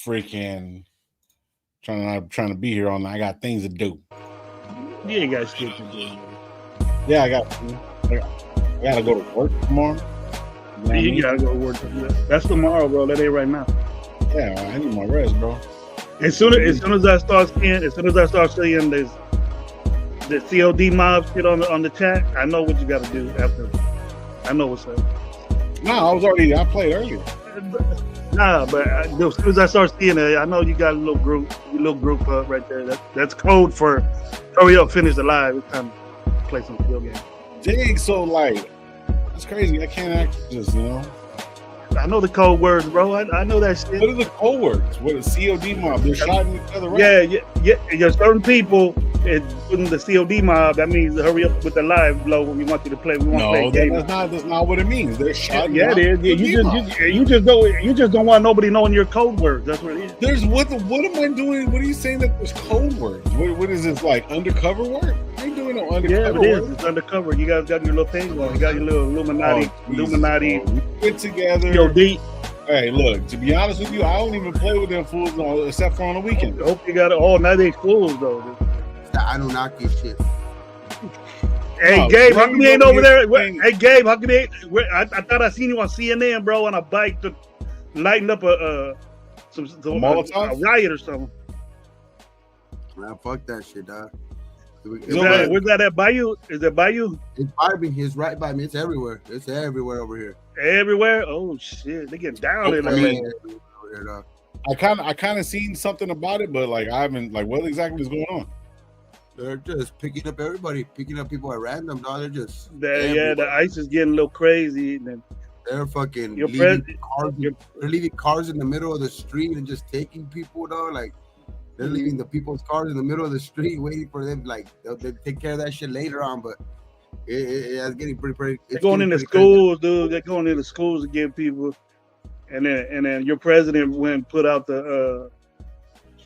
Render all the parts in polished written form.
freaking trying to be here all night. I got things to do. You ain't got shit to do. Yeah, I got to go to work tomorrow. You gotta go to work. That's tomorrow, bro. That ain't right now. Yeah, I need my rest, bro. As soon as I start seeing this the COD mob shit on the chat, I know what you got to do after. I know what's up. No, I played earlier. Nah, but as soon as I start seeing it, I know you got a little group up right there. That's code for hurry up, finish the live. It's time to play some field game. Dig, so like, it's crazy. I can't act just, I know the code words, bro. I know that shit. What are the code words? What is COD mob? They're shouting each other, right? Yeah. There's certain people in the COD mob. That means hurry up with the live blow when we want you to play. We want to play games. That's not what it means. They're shouting. Yeah, it is. You just don't want nobody knowing your code words. That's what it is. There's what am I doing? What are you saying that there's code words? What is this, like undercover work? I ain't doing no undercover work. Yeah, it is. It's undercover. You guys got your little thing on. You got your little Illuminati. We get together. Yo, D. Hey, look, to be honest with you, I don't even play with them fools except for on the weekend. I hope you got it. Oh, now they fools, though. I do not get shit. Hey, Gabe, how come you ain't over there? Hey, Gabe, how come you ain't? I thought I seen you on CNN, bro, on a bike to lighten up a riot or something. Man, fuck that shit, dog. Where's that at? Bayou? Is that Bayou? It's by me. It's right by me. It's everywhere. It's everywhere over here. Everywhere? Oh shit! They getting down in there. I kind of seen something about it, but like I haven't what exactly is going on? They're just picking up everybody, picking up people at random, dog. They're just the ice is getting a little crazy. And they're fucking leaving cars in the middle of the street and just taking people, dog. Like they're leaving the people's cars in the middle of the street, waiting for them. Like they'll take care of that shit later on, but it's getting pretty. They're going into schools, dude. They're going into schools to give people, and then your president went and put out the.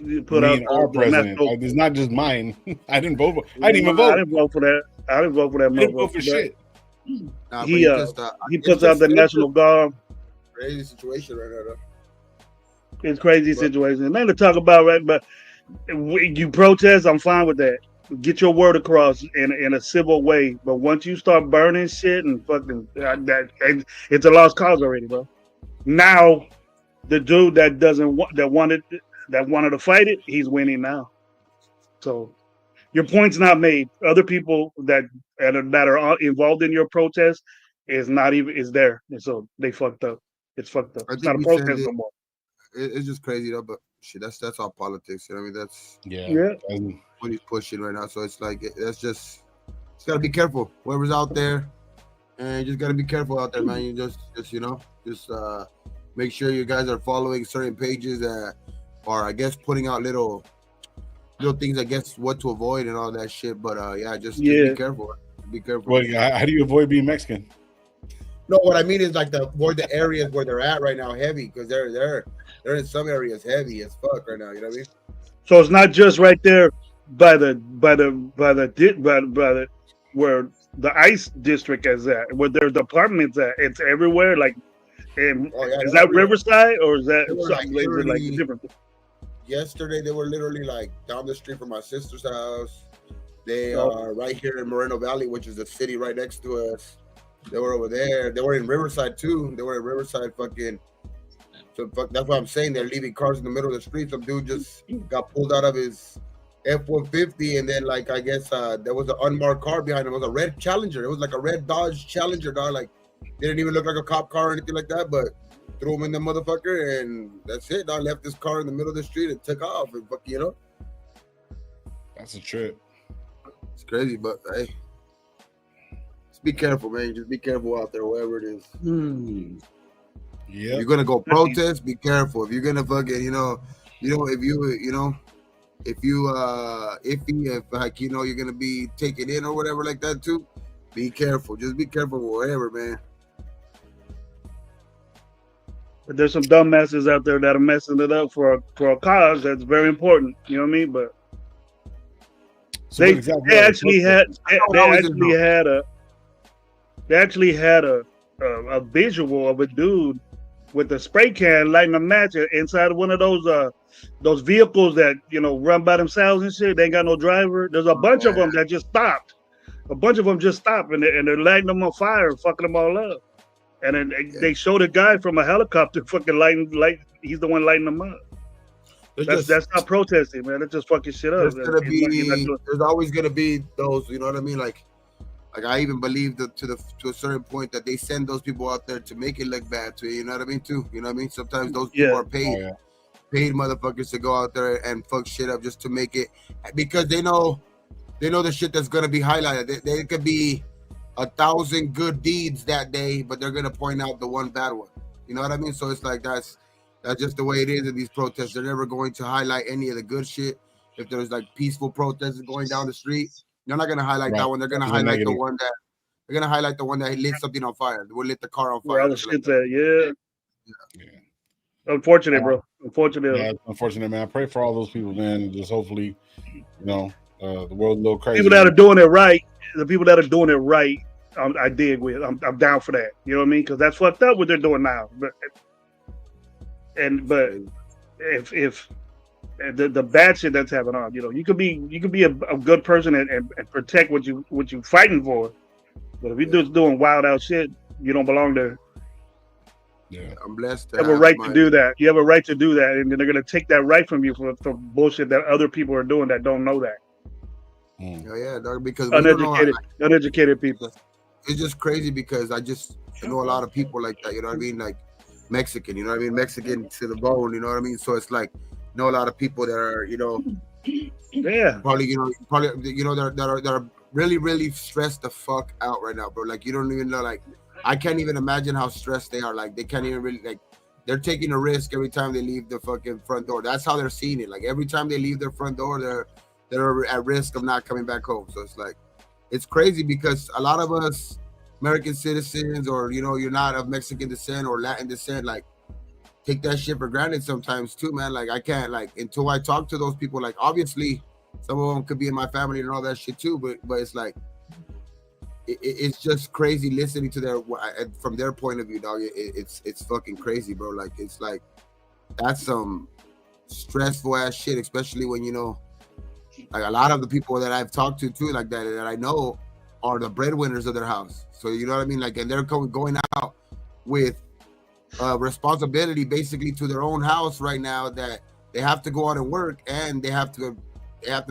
Our president. It's not just mine. I didn't vote. I didn't even vote. I didn't vote for that. I didn't vote for that. I didn't vote for shit. Nah, he puts out the National Guard. Crazy situation right now, though. It's crazy situation. Nothing to talk about, right? But you protest, I'm fine with that. Get your word across in a civil way. But once you start burning shit and fucking it's a lost cause already, bro. Now, the dude that wanted to fight it, he's winning now. So your point's not made. Other people that are involved in your protest is there. And so they fucked up. It's fucked up. It's not a protest no more. It's just crazy though, but shit, that's all politics. You know what I mean? That's what he's pushing right now. So it's like it's gotta be careful. Whoever's out there, and you just gotta be careful out there, man. You just make sure you guys are following certain pages that are, I guess, putting out little things, I guess, what to avoid and all that shit. But just be careful. Be careful. Well, how do you avoid being Mexican? No, what I mean is like the areas where they're at right now heavy, because they're in some areas heavy as fuck right now. You know what I mean? So it's not just right there by the where the ICE district is at, where their departments at. It's everywhere. Like, is that Riverside or is that something like different? Yesterday they were literally like down the street from my sister's house. They are right here in Moreno Valley, which is the city right next to us. They were over there. They were in Riverside too. They were in Riverside fucking. So that's what I'm saying. They're leaving cars in the middle of the street. Some dude just got pulled out of his F-150, and then like I guess there was an unmarked car behind him. It was a red Challenger. It was like a red Dodge Challenger, dog. Like didn't even look like a cop car or anything like that. But threw him in the motherfucker, and that's it. Dog left this car in the middle of the street and took off. And fucking, you know. That's a trip. It's crazy, but hey. Be careful, man. Just be careful out there, wherever it is. Yeah. If you're gonna go protest, be careful. If you're gonna fucking, if like you're gonna be taken in or whatever like that too, be careful. Just be careful wherever, man. But there's some dumbasses out there that are messing it up for a cause that's very important. You know what I mean? But so they actually had a visual of a dude with the spray can lighting a match inside of one of those vehicles that run by themselves and shit. They ain't got no driver. There's a bunch of them that just stopped. A bunch of them just stopped and they're lighting them on fire, fucking them all up. And then they showed a guy from a helicopter fucking he's the one lighting them up. That's not protesting, man. That's just fucking shit up. There's always gonna be those, you know what I mean? Like I even believe that to a certain point that they send those people out there to make it look bad to you know what I mean too. You know what I mean? Sometimes those people are paid motherfuckers to go out there and fuck shit up just to make it, because they know the shit that's gonna be highlighted. There could be 1,000 good deeds that day, but they're gonna point out the one bad one. You know what I mean? So it's like that's just the way it is in these protests. They're never going to highlight any of the good shit. If there's like peaceful protests going down the street, they're not gonna highlight that one. They're gonna highlight the one that lit something on fire. They lit the car on fire. Unfortunate, bro. Unfortunate. Yeah, unfortunate, man. I pray for all those people, man, and just hopefully, the world's a little crazy. People that are doing it right, the people that are doing it right, I dig with. I'm down for that. You know what I mean? Because that's fucked up what they're doing now. But if the bad shit that's happening on, you could be a good person and protect what you fighting for. But if you're just doing wild out shit, you don't belong there. Yeah, I'm blessed. You have a right to do that. You have a right to do that, and they're gonna take that right from you for bullshit that other people are doing that don't know that. Oh yeah, dog, because uneducated people. It's just crazy because I know a lot of people like that. You know what I mean? Like Mexican. You know what I mean? Mexican to the bone. You know what I mean? So it's like know a lot of people that are probably that are really really stressed the fuck out right now, bro. Like you don't even know. Like I can't even imagine how stressed they are. Like they can't even really they're taking a risk every time they leave the fucking front door. That's how they're seeing it. Like every time they leave their front door, they're at risk of not coming back home. So it's like it's crazy because a lot of us American citizens, or you're not of Mexican descent or Latin descent, like take that shit for granted sometimes too, man. Like I can't until I talk to those people. Like obviously some of them could be in my family and all that shit too, but it's like it's just crazy listening to from their point of view, dog. It's fucking crazy, bro. Like it's like that's some stressful ass shit, especially when like a lot of the people that I've talked to too, like that I know are the breadwinners of their house. So you know what I mean? Like, and they're going out with responsibility basically to their own house right now, that they have to go out and work and they have to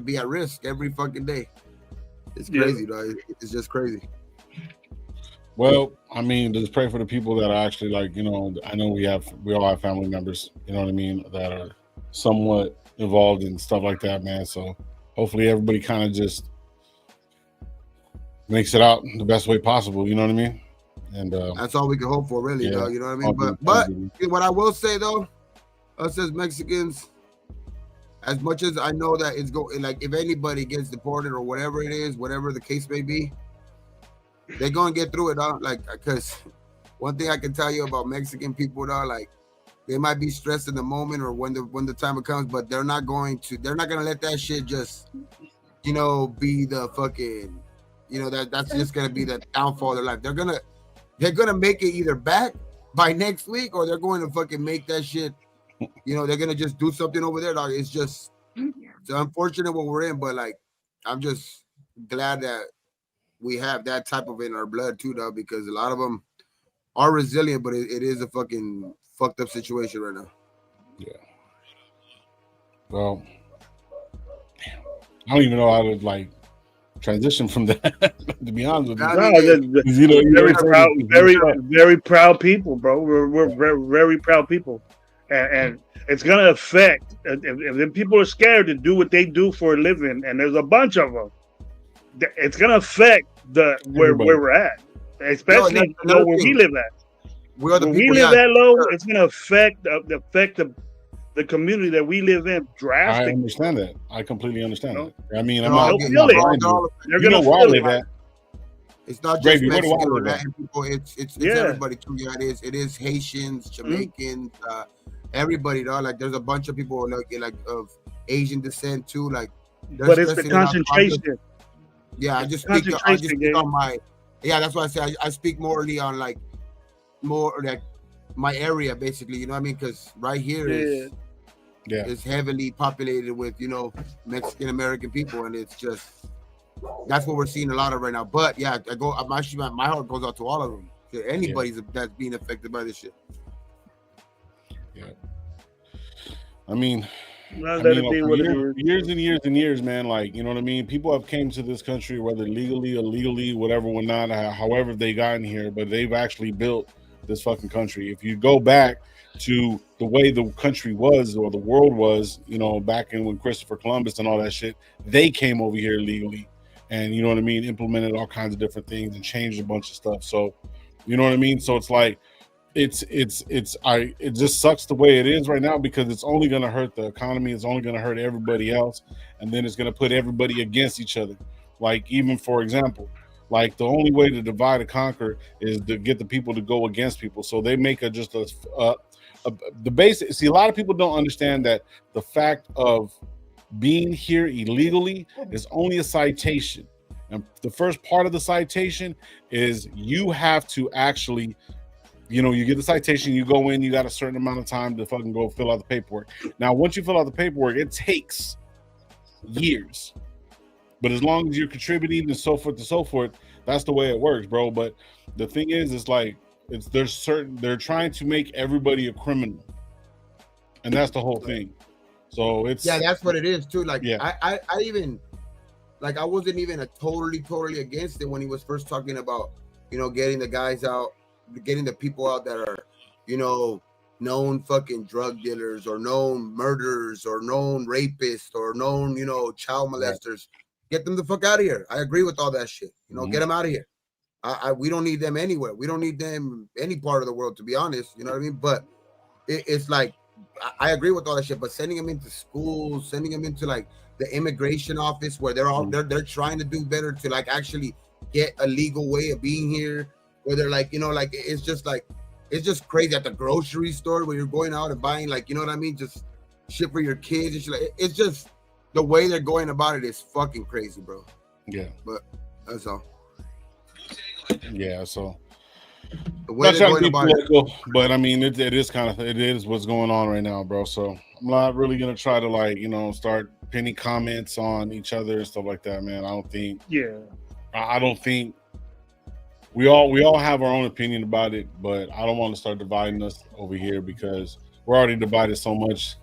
be at risk every fucking day. It's crazy, though. It's just crazy. Well, I mean, just pray for the people that are actually I know we all have family members, you know what I mean, that are somewhat involved in stuff like that, man. So hopefully everybody kind of just makes it out the best way possible, you know what I mean? And that's all we can hope for, really, dog. You know what I mean? But what I will say though, us as Mexicans, as much as I know that it's going, like if anybody gets deported or whatever it is, whatever the case may be, they're gonna get through it, dog. Like, because one thing I can tell you about Mexican people, dog, like they might be stressed in the moment or when the time comes, but they're not gonna let that shit just, be the fucking, that's just gonna be the downfall of their life. They're gonna make it either back by next week, or they're going to fucking make that shit. They're gonna just do something over there, dog. It's unfortunate what we're in, but like, I'm just glad that we have that type of in our blood too, dog, because a lot of them are resilient, but it is a fucking fucked up situation right now. Yeah. Well, I don't even know how to transition from that. To be honest with you, very proud people, bro. We're very, very proud people, and it's gonna affect. If people are scared to do what they do for a living, and there's a bunch of them, it's gonna affect where we're at, especially where we live at. When we live that low, it's gonna affect the community that we live in drastically. I understand that. I completely understand that. I mean, I'm not feel it. They're gonna feel it. It's not just Mexican or Latin people. It's everybody too. Yeah, it is Haitians, Jamaicans, everybody. Dog. Like there's a bunch of people like of Asian descent too. Like, but it's the concentration. Yeah, I just speak on my. Yeah, that's why I say I speak morally on more like my area, basically. You know what I mean? Because right here is heavily populated with Mexican American people, and it's just that's what we're seeing a lot of right now. But yeah, my heart goes out to all of them. Anybody's that's being affected by this shit. Yeah. I mean, Let it be what it is. years and years and years, man. Like, you know what I mean? People have came to this country, whether legally or illegally, whatever, not, however they got in here, but they've actually built this fucking country. If you go back to the way the country was or the world was, back in when Christopher Columbus and all that shit, they came over here legally and, you know what I mean, implemented all kinds of different things and changed a bunch of stuff. So, you know what I mean? So it's like, it just sucks the way it is right now because it's only going to hurt the economy. It's only going to hurt everybody else. And then it's going to put everybody against each other. Like, even for example, like the only way to divide and conquer is to get the people to go against people. So they make the basic. See, a lot of people don't understand that the fact of being here illegally is only a citation. And the first part of the citation is you have to actually, you get the citation, you go in, you got a certain amount of time to fucking go fill out the paperwork. Now, once you fill out the paperwork, it takes years. But as long as you're contributing and so forth, that's the way it works, bro. But the thing is, it's like, they're trying to make everybody a criminal. And that's the whole thing. So that's what it is too. Like, I even, like, I wasn't even totally against it when he was first talking about, getting the guys out, getting the people out that are, known fucking drug dealers or known murderers or known rapists or known, child molesters. Get them the fuck out of here. I agree with all that shit. Get them out of here. We don't need them anywhere. We don't need them any part of the world, to be honest. You know what I mean? But it's like, I agree with all that shit. But sending them into schools, sending them into like the immigration office where they're trying to do better to like actually get a legal way of being here. Where they're like, like it's just crazy at the grocery store where you're going out and buying, like, you know what I mean, just shit for your kids and shit. Like, it's just the way they're going about it is fucking crazy, bro. Yeah, but that's all. Yeah, so the way they're going about it, but I mean, it is what's going on right now, bro. So I'm not really gonna try to like start pinning comments on each other and stuff like that, man. I don't think. Yeah. I don't think. We all have our own opinion about it, but I don't want to start dividing us over here because we're already divided so much.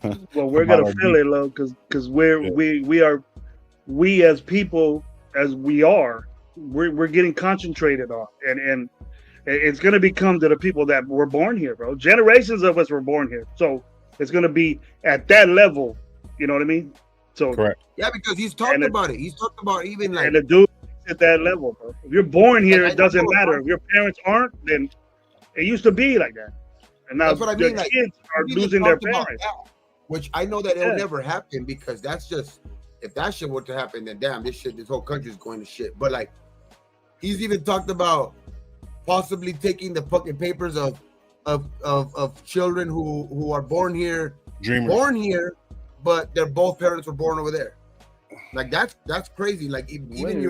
Well, we're gonna feel it, low, because we as people, as we're getting concentrated on, and it's gonna become to the people that were born here, bro. Generations of us were born here, so it's gonna be at that level. You know what I mean? So correct. Yeah, because he's talked about it. He's talked about even like and the dude at that level, bro. If you're born here, it doesn't matter. If your parents aren't, then it used to be like that. And now that's what I mean. The kids are losing their parents. That, which I know that it'll never happen because that's just, if that shit were to happen, then damn, this whole country is going to shit. But like, he's even talked about possibly taking the fucking papers of children who are born here, but their both parents were born over there. Like that's crazy. Like he's even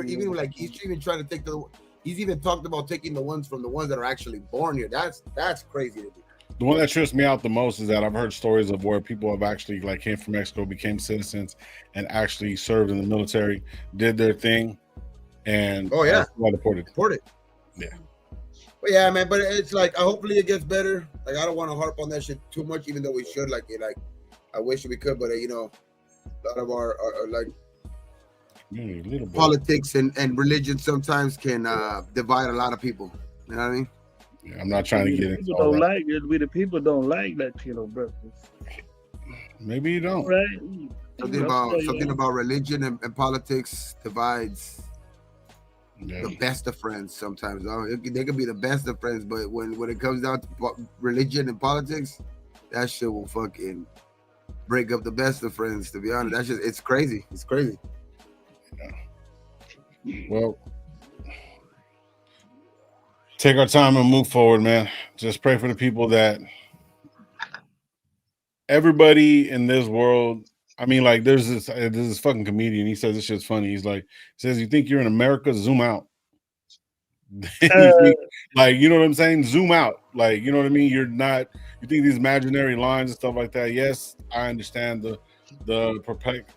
trying to he's even talked about taking the ones from the ones that are actually born here. That's crazy to do. The one that trips me out the most is that I've heard stories of where people have actually like came from Mexico, became citizens, and actually served in the military, did their thing, and deported. Yeah. But yeah, man. But it's like, hopefully it gets better. Like, I don't want to harp on that shit too much, even though we should. Like, I wish we could, but a lot of our like politics and religion sometimes can divide a lot of people. You know what I mean? Yeah, I'm not trying to get into all that. We the people don't like that, bro. Maybe you don't. Right? Something about religion and politics divides the best of friends sometimes. They can be the best of friends, but when it comes down to religion and politics, that shit will fucking break up the best of friends, to be honest. That's just, it's crazy. It's crazy. Yeah. Well, take our time and move forward, man. Just pray for the people that everybody in this world. I mean, like, there's this fucking comedian. He says this shit's funny. He's like, you think you're in America? Zoom out. Like, you know what I'm saying? Zoom out. Like, you know what I mean? You're not. You think these imaginary lines and stuff like that. Yes, I understand the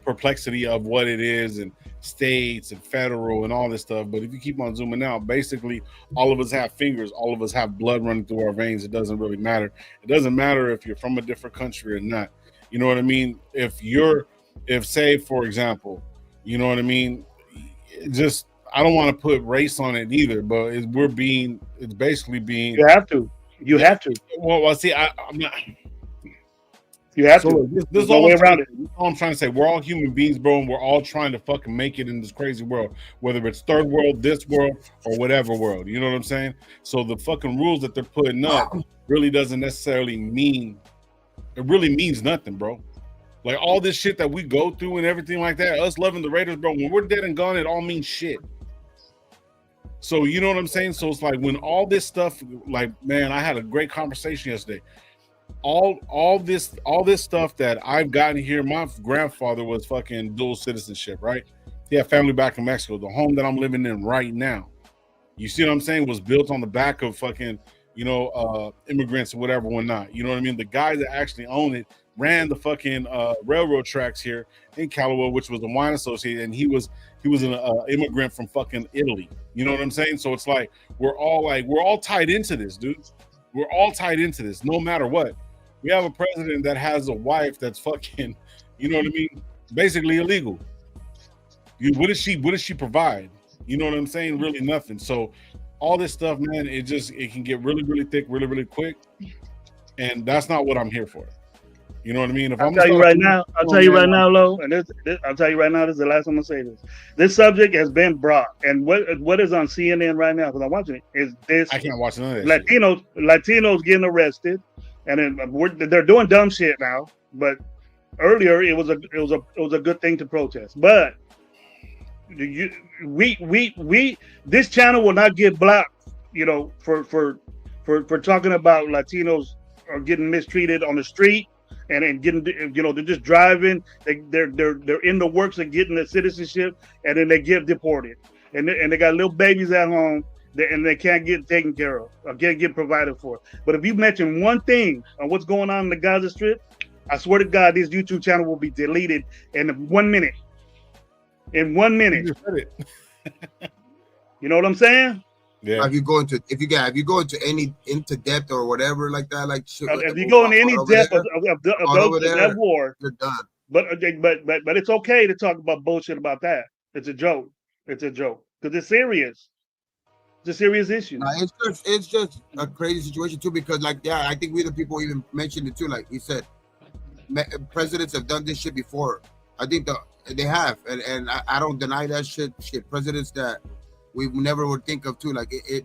perplexity of what it is and states and federal and all this stuff. But if you keep on zooming out, basically all of us have fingers, all of us have blood running through our veins. It doesn't really matter. It doesn't matter if you're from a different country or not. You know what I mean? If say, for example, you know what I mean? Just I don't want to put race on it either, but it's basically being. You have to. You have to. Well, see, I'm not. You have So to. this There's is no all way I'm around trying, it. this is all I'm trying to say. We're all human beings, bro, and we're all trying to fucking make it in this crazy world, whether it's third world, this world, or whatever world. You know what I'm saying? So the fucking rules that they're putting up really doesn't necessarily mean. It really means nothing, bro. Like all this shit that we go through and everything like that, us loving the Raiders, bro. When we're dead and gone, it all means shit. So you know what I'm saying? So it's like when all this stuff, like, man, I had a great conversation yesterday. All this stuff that I've gotten here, my grandfather was fucking dual citizenship, right? He had family back in Mexico. The home that I'm living in right now, you see what I'm saying, was built on the back of fucking, immigrants or whatever, whatnot. You know what I mean? The guy that actually owned it ran the fucking railroad tracks here in Callaway, which was a wine associate, and he was an immigrant from fucking Italy. You know what I'm saying? So it's like we're all tied into this, dude. We're all tied into this, no matter what. We have a president that has a wife that's fucking, you know what I mean, basically illegal. What does she provide? You know what I'm saying? Really nothing. So all this stuff, man, it can get really, really thick, really, really quick. And that's not what I'm here for. You know what I mean? I'll tell you right now, Lo, and I'll tell you right now, this is the last time I'm gonna say this. This subject has been brought, and what is on CNN right now, because I'm watching it, is this. I can't watch none of that Latinos getting arrested, and then they're doing dumb shit now. But earlier, it was a good thing to protest. But this channel will not get blocked, for talking about Latinos are getting mistreated on the street. And getting, they're just driving. They're in the works of getting the citizenship, and then they get deported, and they got little babies at home, and they can't get taken care of, or can't get provided for. But if you mention one thing on what's going on in the Gaza Strip, I swear to God, this YouTube channel will be deleted in 1 minute. In 1 minute. You know what I'm saying? Yeah. If you go into any into depth or whatever like that, like shit, if you go into any depth of that war, you're done. But it's okay to talk about bullshit about that. It's a joke. It's a joke because it's serious. It's a serious issue. It's just a crazy situation too, because I think we the people even mentioned it too. Like he said, presidents have done this shit before. I think they have, and I don't deny that shit. Presidents that we never would think of too,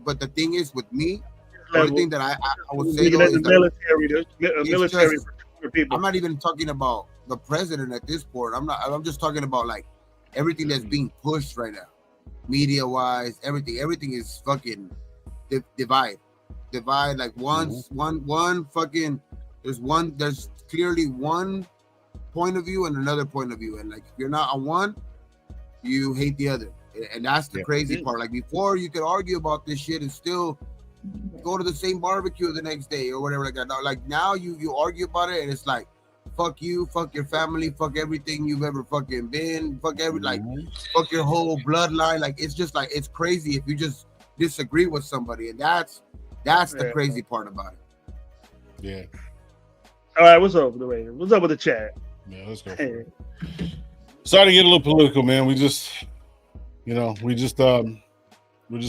but the thing is, with me, the only thing that I would say though is military for people. I'm not even talking about the president at this point. I'm just talking about like everything that's being pushed right now, media wise, everything is fucking divide. Like one fucking there's clearly one point of view and another point of view, and like if you're not on one, you hate the other. And that's the crazy part. Like before, you could argue about this shit and still go to the same barbecue the next day or whatever like that. Like now, you argue about it and it's like, fuck you, fuck your family, fuck everything you've ever fucking been, fuck fuck your whole bloodline. Like it's just like it's crazy if you just disagree with somebody, and that's the crazy part about it. Yeah. All right, what's up with the Raiders? What's up with the chat? Yeah, let's go. Sorry to get a little political, man. We're just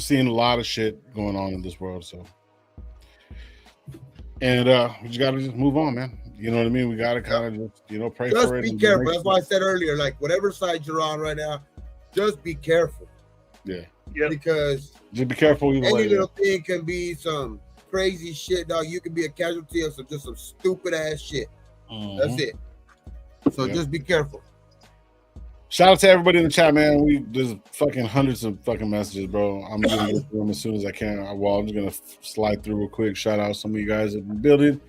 seeing a lot of shit going on in this world, so and we just gotta move on, man. You know what I mean? We gotta kind of just pray for it. Just be careful. That's why I said earlier, like whatever side you're on right now, just be careful. Yeah. Because just be careful. Any little thing can be some crazy shit, dog. You can be a casualty of some stupid ass shit. That's it. So just be careful. Shout out to everybody in the chat, man. There's fucking hundreds of fucking messages, bro. I'm gonna get through them as soon as I can. I'm just gonna slide through real quick. Shout out some of you guys in the building.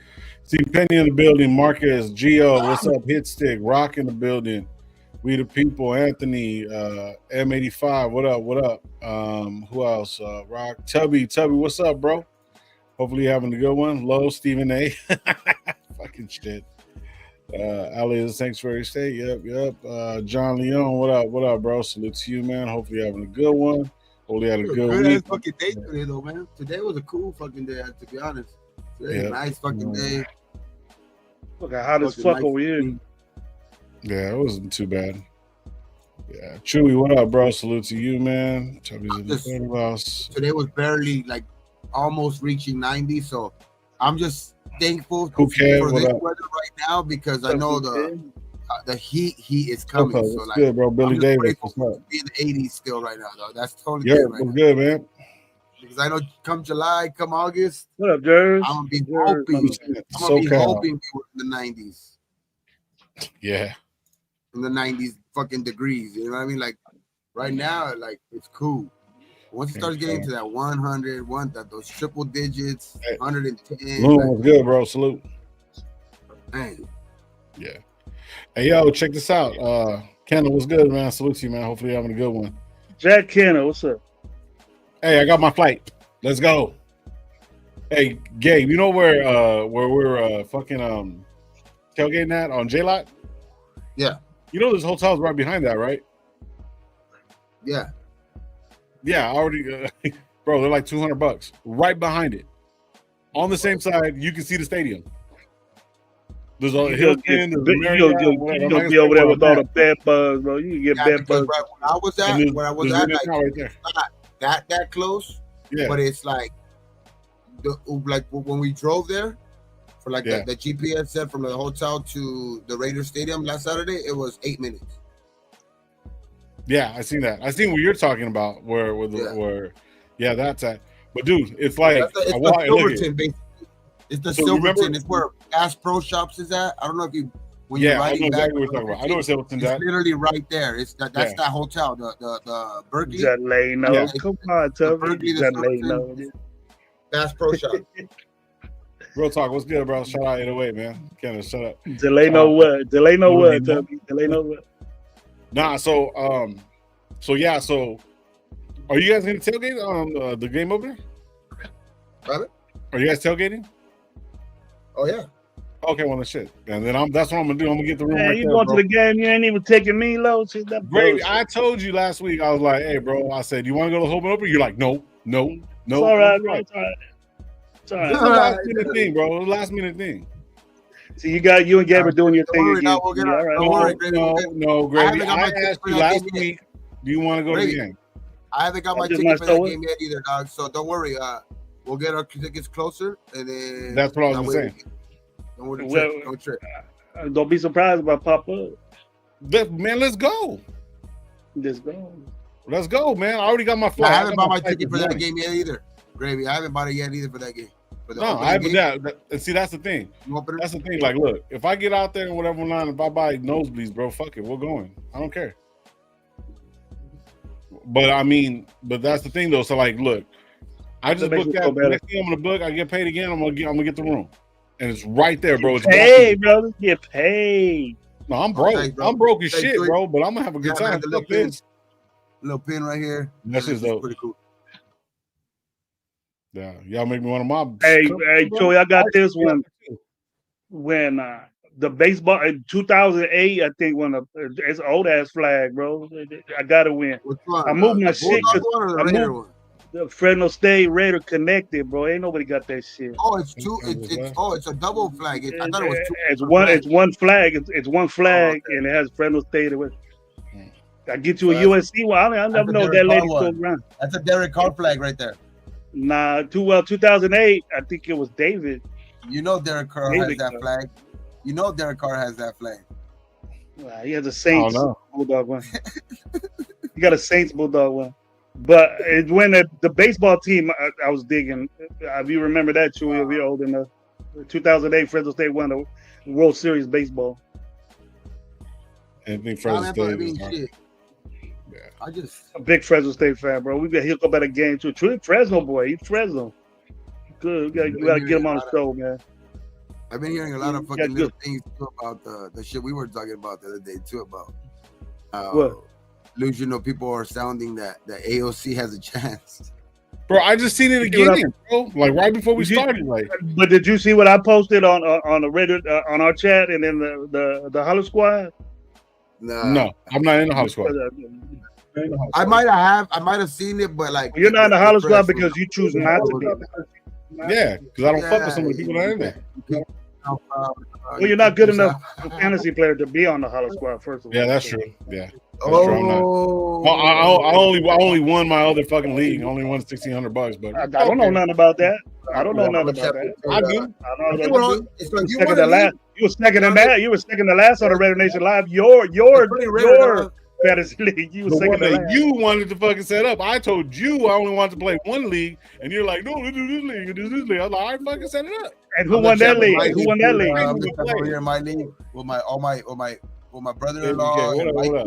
Steve Penny in the building. Marcus, Gio, what's up? Hit Stick, Rock in the building. We the people. Anthony, M85, what up? Who else? Rock, Tubby, what's up, bro? Hopefully you're having a good one. Low Stephen A. Fucking shit. Alias Sanctuary State. Yep. John Leon, what up? What up, bro? Salute to you, man. Hopefully you're having a good one. Hopefully you had a good week. Fucking day today, though, man. Today was a cool fucking day, to be honest. Today was a nice fucking day. Look how hot as fuck over here. Yeah, it wasn't too bad. Yeah, Chewy, what up, bro? Salute to you, man. Today was barely like almost reaching 90, so I'm just thankful for this weather right now because I know the heat is coming. Okay, so like, good, bro. Billy Davis, what's up? Be in the 80s still right now, though. That's totally good. Right What's good, man? Because I know come July, come August, what up, Jerz? I'm gonna be hoping we were in the 90s. Yeah. In the 90s fucking degrees. You know what I mean? Like right now, like it's cool. Once it starts getting to that 100, those triple digits, 110. What's good, bro? Salute. Man. Yeah. Hey, yo, check this out. Kendall, what's good, man? Salute to you, man. Hopefully you're having a good one. Jack Kenner, what's up? Hey, I got my flight. Let's go. Hey, Gabe, you know where we're fucking tailgating at on J-Lot? Yeah. You know this hotel's right behind that, right? Yeah. Yeah, I already, bro, they're like $200 right behind it. On the same side, you can see the stadium. There's a Hilton, you're gonna be over there with all the bed bugs, bro. You can get bed bugs. Where I was at, like, right there. Not that close. Yeah. But it's like when we drove there for like the GPS said from the hotel to the Raiders Stadium last Saturday, it was 8 minutes. Yeah, I seen that. I seen what you're talking about. Where that's at. But dude, it's like it's the Silverton, basically. It's the Silverton. It's where Bass Pro Shops is at. I don't know if you when you're riding back. We're talking about. I know where Silverton's at. It's literally right there. It's that's that hotel, the Berkeley. Delano. Yeah. Come on, tell me. Delano. Bass Pro Shop. Real talk. What's good, bro? Shout out 808, man. Can't shut up. Delano what? Delano what? Tell me. Delano what? Nah, so are you guys gonna tailgate on the game opener? What? Are you guys tailgating? Oh yeah. Okay, well, shit. And then that's what I'm gonna do. I'm gonna get the room. Man, you going to the game? You ain't even taking me, low. Great. I told you last week. I was like, "Hey, bro." I said, "You want to go to the Hope and Open?" You're like, "No." It's all right, bro. It's all right. It's all right. It's a last minute thing, bro. It's a last minute thing. So you and Gabriel doing your thing again. No, Gravy. I asked you last week. Do you want to go to the game? I haven't got my ticket for that game yet either, dog. So don't worry. We'll get our tickets closer, and then that's what I was saying. Don't trip. Don't be surprised if I pop up. Man, let's go. Let's go. Let's go, man. I already got my flight. I haven't bought my ticket for that game yet either. Gravy. I haven't bought it yet either for that game. I haven't. See, that's the thing. That's the thing. Like, look, if I get out there and whatever line, if I buy nosebleeds, bro, fuck it, we're going. I don't care. But that's the thing though. So like, look, I just booked that. The next thing I'm gonna book, I get paid again. I'm gonna get the room, and it's right there, bro. It's paid, bro. Get paid. No, I'm broke. Okay, I'm broke as shit, bro. But I'm gonna have a good time. Little pin right here. That's just dope. Pretty cool. Yeah, y'all make me one of my. Hey, Joey, I got this one. When the baseball in 2008, I think when it's an old ass flag, bro. I gotta win. I moved my shit because the Fresno State Raider connected, bro. Ain't nobody got that shit. Oh, it's two. It's a double flag. I thought it was two. It's one flag. It's one flag, and it has Fresno State. I get you a USC one. I never know that lady still around. That's a Derek Carr flag right there. Nah, 2008. I think it was David. You know Derek Carr has that flag. You know Derek Carr has that flag. He has a Saints Bulldog one. He got a Saints Bulldog one. But when the baseball team, I was digging. If you remember that, Chewy, if you're old enough. 2008, Fresno State won the World Series baseball. I think Fresno State. I just a big Fresno State fan, bro. He'll go back a game too. True Fresno boy. He's Fresno. Good. You gotta get him on the show, man. I've been hearing a lot of fucking little things too about the shit we were talking about the other day too about what? Luciano, people are sounding that the AOC has a chance. Bro, I just seen it again, bro. Like right before we started. Like, but did you see what I posted on the Reddit on our chat and in the Hollow Squad? No, I'm not in the Hollow Squad. I might have seen it, but like you're not in the Hollow Squad because you choose not to be. Yeah, because I don't fuck with some of the people that are in there. Well, you're not good enough fantasy player to be on the Hollow Squad. First of all, yeah, that's true. Yeah, that's true. I'm not. Well, I only won my other fucking league. I only won $1,600, but I don't know nothing about that. I don't know nothing about that. I do. You were second in that. You were second to last on the Red Nation Live. Your fantasy league. You were second to last. You wanted to fucking set up. I told you I only wanted to play one league, and you're like, no, let's do this league, do this league. I was like, all right, fucking set it up. And who won that league? Who won that league? I'm over here in my league with my brother-in-law,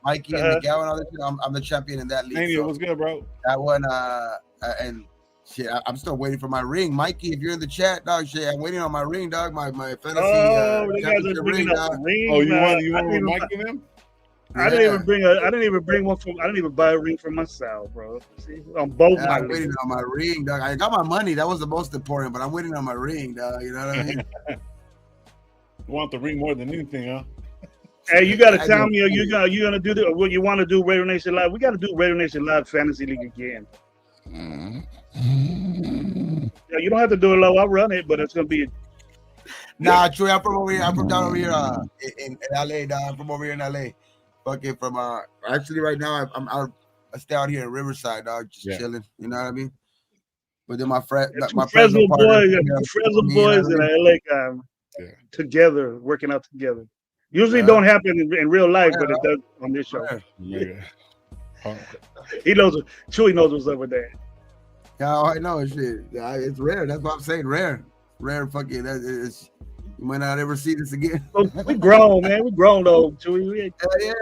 Mikey and Miguel and all that shit. I'm the champion in that league. Hey, what's good, bro? That one, and shit, I'm still waiting for my ring. Mikey, if you're in the chat, dog, shit, I'm waiting on my ring, dog. My fantasy championship ring, dog. Oh, you want with Mikey and them? I didn't even bring one from. I didn't even buy a ring for myself, bro. See, on both my I'm waiting on my ring, dog. I got my money. That was the most important, but I'm waiting on my ring, dog. You know what I mean? You want the ring more than anything, huh? Hey, you gotta tell me, you gonna do what you want to do? Radio Nation Live. We gotta do Radio Nation Live Fantasy League again. Yeah, you don't have to do it low. I'll run it, but it's gonna be. Nah, Troy, I'm from over here. I'm from down over here in LA, dog. I'm from over here in LA. Fucking from actually right now I stay out here in Riverside, dog, just chilling. You know what I mean? But then my Fresno boys and an LA guy together, working out together. Usually don't happen in real life, but it does on this show. Yeah. He knows. Chewy knows what's up with that. Yeah, I know shit. Yeah, it's rare. That's what I'm saying. Rare. Fucking. You might not ever see this again. We grown, man. We grown though, Chewy. Yeah,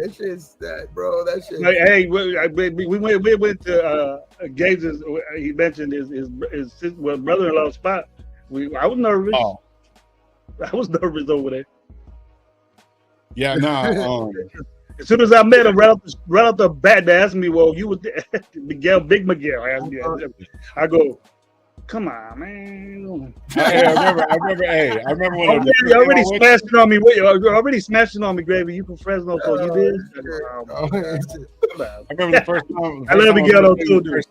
it's just that, bro. That shit. Hey, we went to Gabe's. He mentioned his brother-in-law's spot. I was nervous. Oh. I was nervous over there. Yeah, nah. As soon as I met him, right off the bat, they asked me, "Well, you was Miguel, Big Miguel." I go, "Come on, man." I remember when you already smashing on me. You're already smashing on me, Gravy. You from Fresno, so you did. I remember the first time. I love Miguel though too, dude.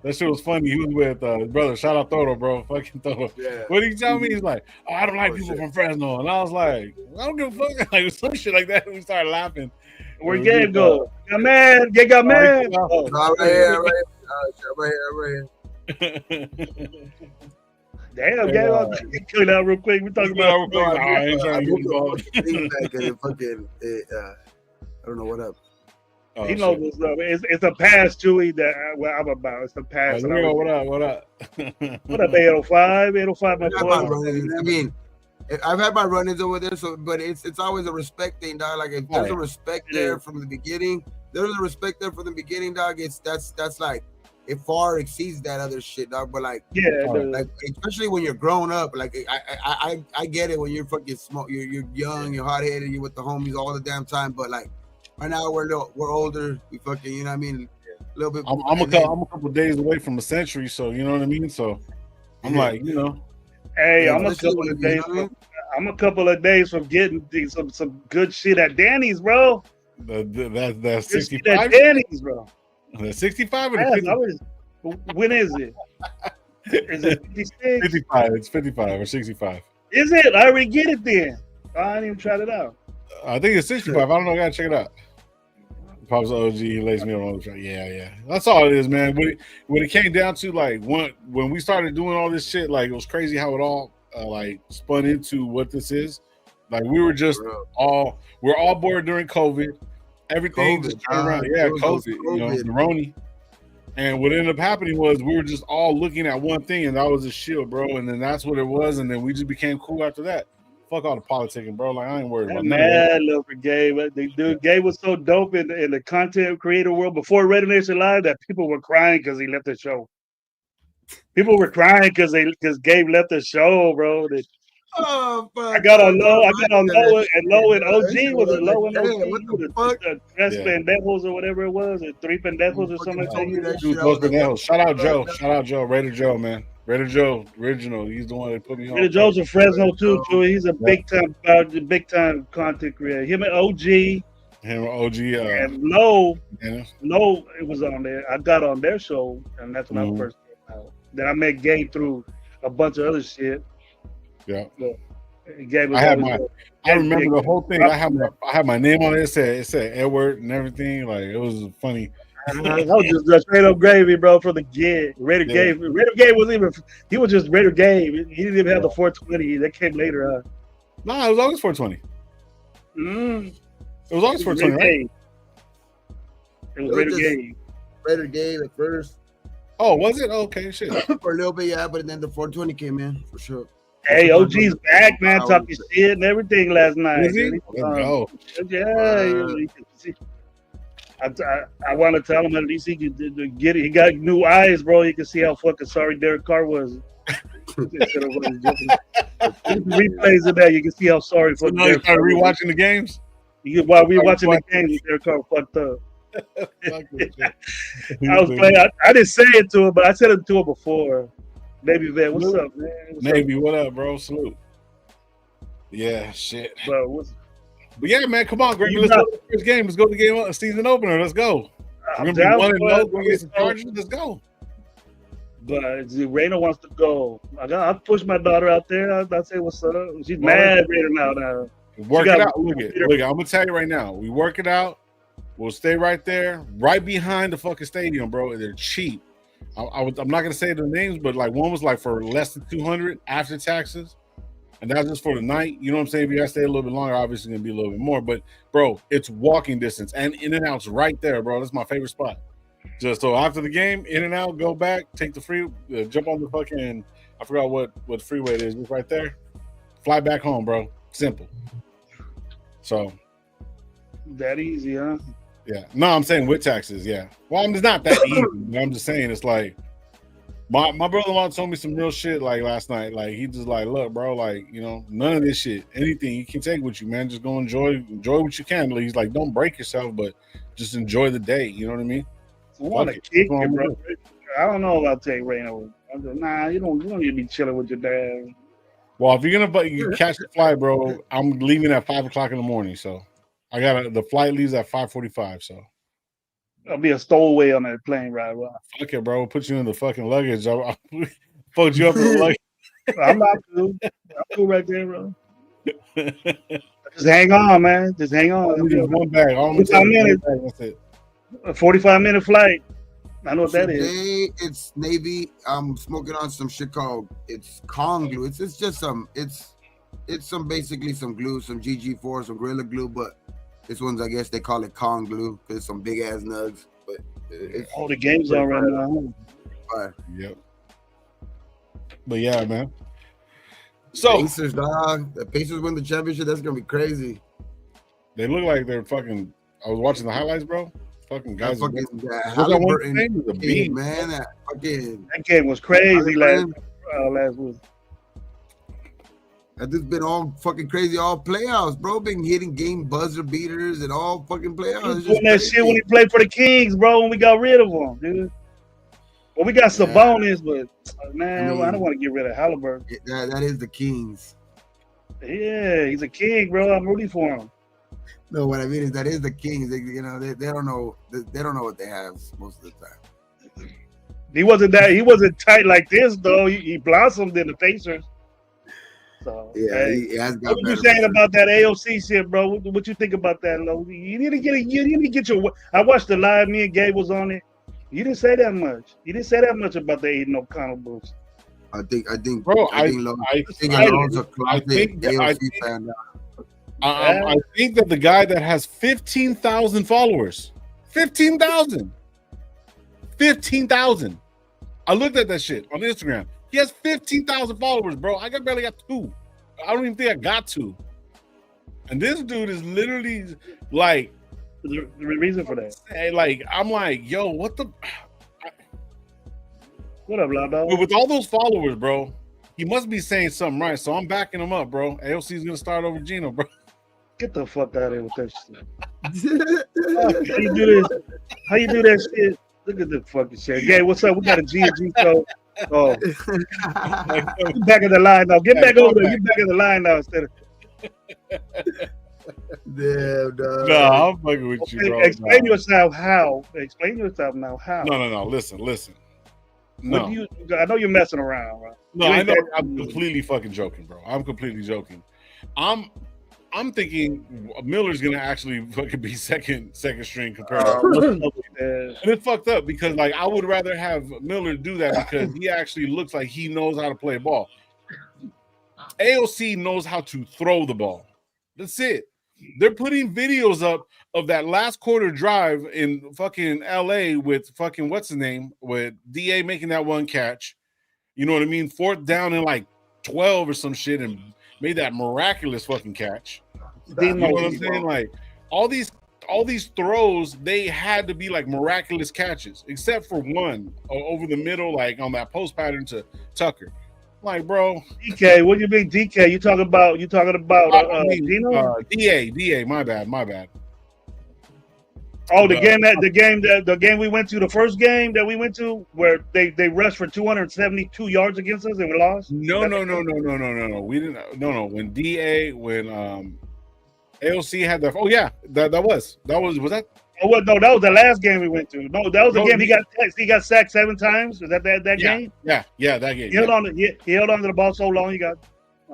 That shit was funny. He was with his brother. Shout out Toto, bro. Fucking Toto. Yeah. What did he tell me? He's like, oh, I don't like people from Fresno. And I was like, I don't give a fuck. Like some shit like that. And we started laughing. Where Gabe go? Got man. Gabe got man. Right here. Damn, Gabe. I'll kill out real quick. We talking about real quick. I ain't trying to get involved. I don't know what up. He knows what's up. It's a past, Chewy, that I'm about. It's the past. What up? What up, 805? 805, my boy. I mean, I've had my run-ins over there, but it's always a respect thing, dog. Like if there's a respect there from the beginning, dog. That's like it far exceeds that other shit, dog. But like, like especially when you're grown up, like I get it when you're fucking small, you're young, you're hot-headed, you're with the homies all the damn time, but like. Right now we're older. We fucking, you know what I mean? A little bit. I'm a couple days away from a century, so you know what I mean. So I'm like, you know, hey, I'm a couple of days. I'm a couple of days from getting some good shit at Danny's, bro. That's 65 at Danny's, bro. That's 65 or 50? When is it? Is it 56? 55. It's 55 or 65. Is it? I already get it then. I didn't even try it out. I think it's 65. I don't know. I gotta check it out. Pops OG, he lays me on the track. Yeah. That's all it is, man. When it came down to like when we started doing all this shit, like it was crazy how it all like spun into what this is. Like we were just we're all bored during COVID. Everything just turned around. Yeah, COVID. You know, the Roni. And what ended up happening was we were just all looking at one thing, and that was a shield, bro. And then that's what it was. And then we just became cool after that. Fuck all the politicking, bro. Like I ain't worried about that. Love for Gabe. Dude, Gabe was so dope in the content creator world before Radio Nation Live that people were crying because he left the show. People were crying because Gabe left the show, bro. Oh, fuck. I got on low. I got on low and OG was it low and OG? What the fuck? Tres Yeah. pendejos or whatever it was, or three pendejos or something like told me that. that Dude, shit. I those was like, Pinellas. Shout out Joe. Shout out Joe. Raider Joe, man. Raider Joe, original. He's the one that put me on. Raider Joe's a Fresno too. He's a big time content creator. Him and OG Him, OG, and Low. Dennis. Low, it was on there. I got on their show, and that's when I first came out. Then I met Gabe through a bunch of other shit. Yeah. Gabe was I remember the whole thing. I have my name on it. It said Edward and everything. Like, it was funny. I was just straight up gravy, bro, for the gig. Raider Gabe was he was just Raider Gabe. He didn't even have the 420. That came later. Nah, it was August 420. It was August 420, right? It was Raider Gabe. Raider Gabe at first. Oh, was it? Okay, shit. For a little bit, yeah, but then the 420 came in for sure. Hey, OG's back, man, talking shit and everything last night. Is he? Let's go. Yeah, I want to tell him at least he could get it. He got new eyes, bro. You can see how fucking sorry Derek Carr was. Replays of that, you can see how sorry. So now you started rewatching the games? While we were watching the games, Derek Carr fucked up. I was playing. I didn't say it to him, but I said it to him before. Navy vet, what's up, man? Navy, what up, bro? Salute. Yeah, shit. Bro, but yeah, man, come on, Greg. Let's go to the first game. Let's go to the game season opener. Let's go. I'm down. We're gonna get some Chargers. Let's go. But Raina wants to go. I push my daughter out there. I say what's up. She's mad Raina now. Work it out. Look, I'm gonna tell you right now. We work it out. We'll stay right there, right behind the fucking stadium, bro. They're cheap. I'm not gonna say the names, but like one was like for less than 200 after taxes, and that's just for the night. You know what I'm saying? If you gotta stay a little bit longer, obviously gonna be a little bit more. But bro, it's walking distance, and In-N-Out's right there, bro. That's my favorite spot. Just so after the game, In-N-Out, go back, take the free, jump on the fucking, I forgot what freeway it is, just right there. Fly back home, bro. Simple. So that easy, huh? Yeah. No, I'm saying with taxes, yeah. Well, it's not that easy. I'm just saying it's like my brother-in-law told me some real shit like last night. Like he just like, look, bro, like, you know, none of this shit, anything you can take with you, man. Just go enjoy what you can. Like, he's like, don't break yourself, but just enjoy the day. You know what I mean? I want to kick you, bro. I don't know about take Raina. Nah, you don't need to be chilling with your dad. Well, if you're gonna you catch the flight, bro, I'm leaving at 5:00 in the morning, so I got the flight leaves at 5:45, so I'll be a stowaway on that plane ride. Fuck it, bro. Put you in the fucking luggage. I'll fold you up in the luggage. I'm not cool. I'm cool right there, bro. Just hang on, man. Just hang on. Just one bag. 45 minutes. That's it. A 45-minute flight. I know what that is. Today it's Navy. I'm smoking on some shit called Kong glue. It's just some basically some glue, some GG4, some Gorilla Glue, but this one's, I guess they call it Kong glue because it's some big ass nugs. But the game's on right now. Right. Yep. But yeah, man. So Pacers, dog. The Pacers win the championship. That's gonna be crazy. They look like they're fucking. I was watching the highlights, bro. Fucking guys. Halliburton game, man. That game was crazy last week. That just been all fucking crazy all playoffs, bro. Been hitting game buzzer beaters and all fucking playoffs. Doing that shit when he played for the Kings, bro. When we got rid of him, dude. Well, we got Sabonis, but man, I don't want to get rid of Halliburton. That is the Kings. Yeah, he's a king, bro. I'm rooting for him. No, what I mean is that is the Kings. They don't know. They don't know what they have most of the time. He wasn't tight like this though. He blossomed in the Pacers. So yeah, he has got. What you saying about that AOC shit, bro? What you think about that, Lo? You need to get your. I watched the live. Me and Gabe was on it. You didn't say that much. You didn't say that much about the Aiden O'Connell boost. I think, bro. I think that the guy that has 15,000 followers, 15,000. I looked at that shit on Instagram. He has 15,000 followers, bro. I barely got 2. I don't even think I got 2. And this dude is literally like the reason for that. Like, I'm like, yo, what the? What up, Lado? With all those followers, bro, He must be saying something right. So I'm backing him up, bro. AOC is gonna start over Gino, bro. Get the fuck out of here with that shit. How you do this? How you do that shit? Look at the fucking shit. Yeah, what's up? We got a G&G show. Oh, get back in the line now. Get back over there. Get back in the line now instead of. Damn, dog. No, I'm fucking with you, bro. Explain yourself how. Explain yourself now how. No. Listen. No. I know you're messing around, right? No, I know. I'm completely fucking joking, bro. I'm completely joking. I'm thinking Miller's gonna actually fucking be second string compared to. And it's fucked up because like I would rather have Miller do that because he actually looks like he knows how to play ball. AOC knows how to throw the ball. That's it. They're putting videos up of that last quarter drive in fucking LA with fucking what's his name with DA making that one catch. You know what I mean? 4th down and like 12 or some shit and made that miraculous fucking catch. You know what I'm saying? Like all these throws, they had to be like miraculous catches, except for one over the middle, like on that post pattern to Tucker. Like, bro, DK, what do you mean DK? You talking about Gino? DA, my bad. Oh, the game we went to, the first game that we went to, where they rushed for 272 yards against us and we lost. No. We didn't. No. When AOC had that. Oh yeah, that was that. Oh well, no, that was the last game we went to. No, that was the game he got sacked 7 times. Was that game? Yeah, that game. He held on to the ball so long. He got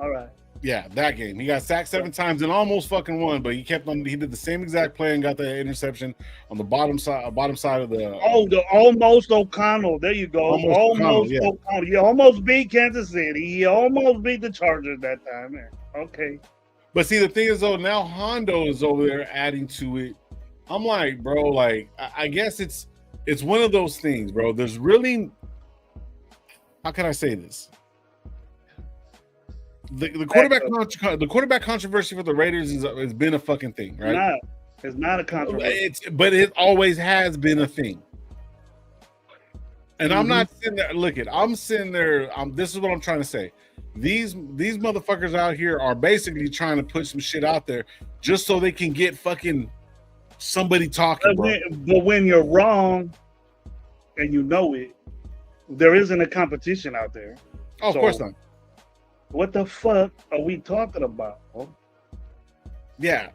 all right. Yeah, that game. He got sacked 7 times and almost fucking won, but he kept on. He did the same exact play and got the interception on the bottom side of the. Oh, the almost O'Connell. There you go. Almost O'Connell. He almost beat Kansas City. He almost beat the Chargers that time. Man. Okay. But see, the thing is, though, now Hondo is over there adding to it. I'm like, bro, like I guess it's one of those things, bro. There's really, how can I say this? The quarterback controversy for the Raiders has been a fucking thing, right? It's not a controversy. But it always has been a thing. And I'm not sitting there. I'm sitting there. This is what I'm trying to say. These motherfuckers out here are basically trying to put some shit out there just so they can get fucking somebody talking. But when you're wrong and you know it, there isn't a competition out there. Oh, of course not. What the fuck are we talking about? Bro? Yeah.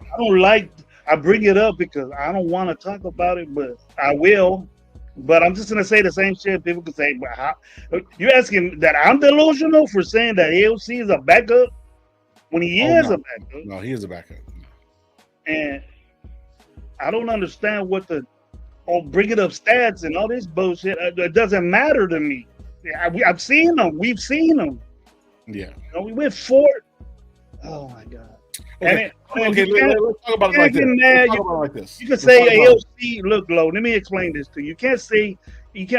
I bring it up because I don't want to talk about it, but I will. But I'm just gonna say the same shit. People can say, "But how?" You're asking that I'm delusional for saying that AOC is a backup when he is a backup. No, he is a backup. And I don't understand what bringing up stats and all this bullshit. It doesn't matter to me. I've seen them. We've seen them. Yeah. We went 4. Oh my god. Okay. Let's talk about it like this. You can say AOC. Look, Lo. Let me explain this to you. You can't say.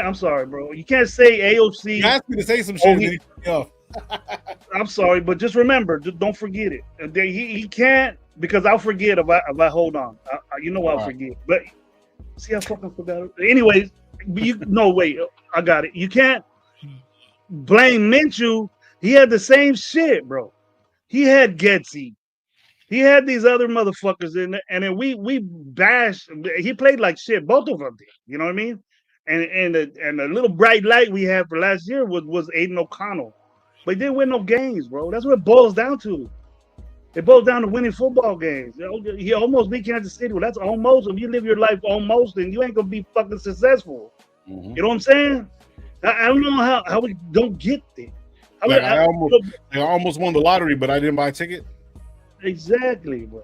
I'm sorry, bro. You can't say AOC. You asked me to say some shit. I'm sorry, but just remember. Don't forget it. He can't because I'll forget if I hold on. I'll forget. But see, I fucking forgot it. Anyways, wait. I got it. You can't blame Minshew. He had the same shit, bro. He had Getsy. He had these other motherfuckers in there, and then we bashed. He played like shit. Both of them did. You know what I mean? And the little bright light we had for last year was Aiden O'Connell, but he didn't win no games, bro. That's what it boils down to. It boils down to winning football games. He almost beat Kansas City. Well, that's almost. If you live your life almost, then you ain't gonna be fucking successful. Mm-hmm. You know what I'm saying? I don't know how we don't get there. I almost won the lottery, but I didn't buy a ticket. Exactly, bro.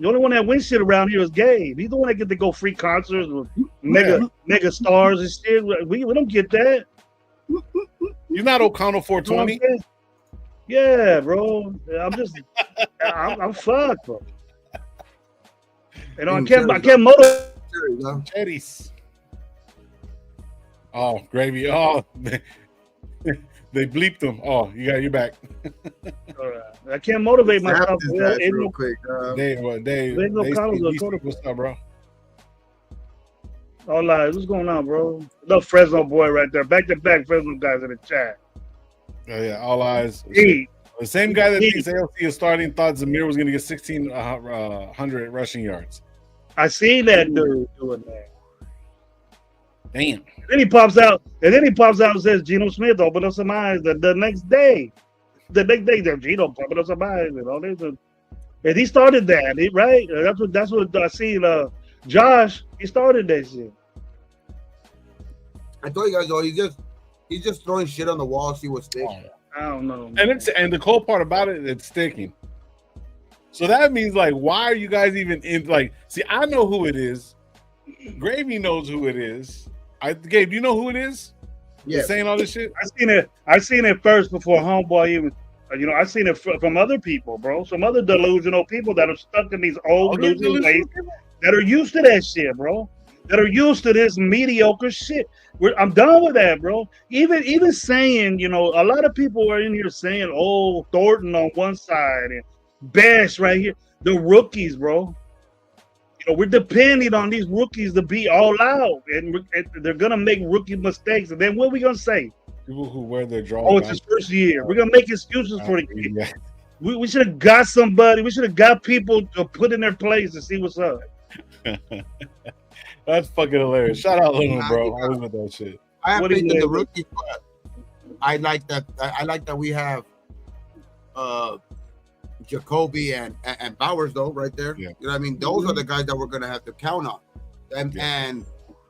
The only one that wins shit around here is Gabe. He's the one that get to go free concerts with mega stars and shit. We don't get that. You're not O'Connell 420. You know yeah, bro. I'm fucked, bro. I can't motivate. Teddy's. Oh, gravy. Oh, they bleeped them. Oh, you're back. All right. I can't motivate myself. Real quick. Dave, what's up, bro? All right, what's going on, bro? The Fresno boy right there. Back to back Fresno guys in the chat. Oh, yeah, all eyes. He, The same guy that he- thinks ALC is starting thought Zamir was going to get 1,600 rushing yards. I seen that dude doing that. Damn. Then he pops out, and says Geno Smith opened up some eyes the next day. The next day, that Geno popping up some eyes and all this. And he started that, right? That's what I seen. Josh, he started that shit. I told you guys though, he's just throwing shit on the wall, see what sticks. Oh, I don't know. and the cool part about it, it's sticking. So that means like, why are you guys even in? Like, see, I know who it is. Gravy knows who it is. Gabe, you know who it is? Yeah, Saying all this shit. I seen it first before homeboy even. I seen it from other people, bro. Some other delusional people that are stuck in these old losing ways that are used to that shit, bro. That are used to this mediocre shit. I'm done with that, bro. Even saying, a lot of people are in here saying, "Oh, Thornton on one side and Bash right here." The rookies, bro. We're depending on these rookies to be all out, and they're gonna make rookie mistakes. And then what are we gonna say? People who wear their drawers. Oh, it's his first year. We're gonna make excuses for the kid. Yeah. We should have got somebody. We should have got people to put in their place to see what's up. That's fucking hilarious. Shout out Luna, bro. I was with that shit. I have What do faith you in the think? rookies, but I like that. I like that we have Jacoby and Bowers though, right there. Yeah. You know what I mean? Those are the guys that we're gonna have to count on. And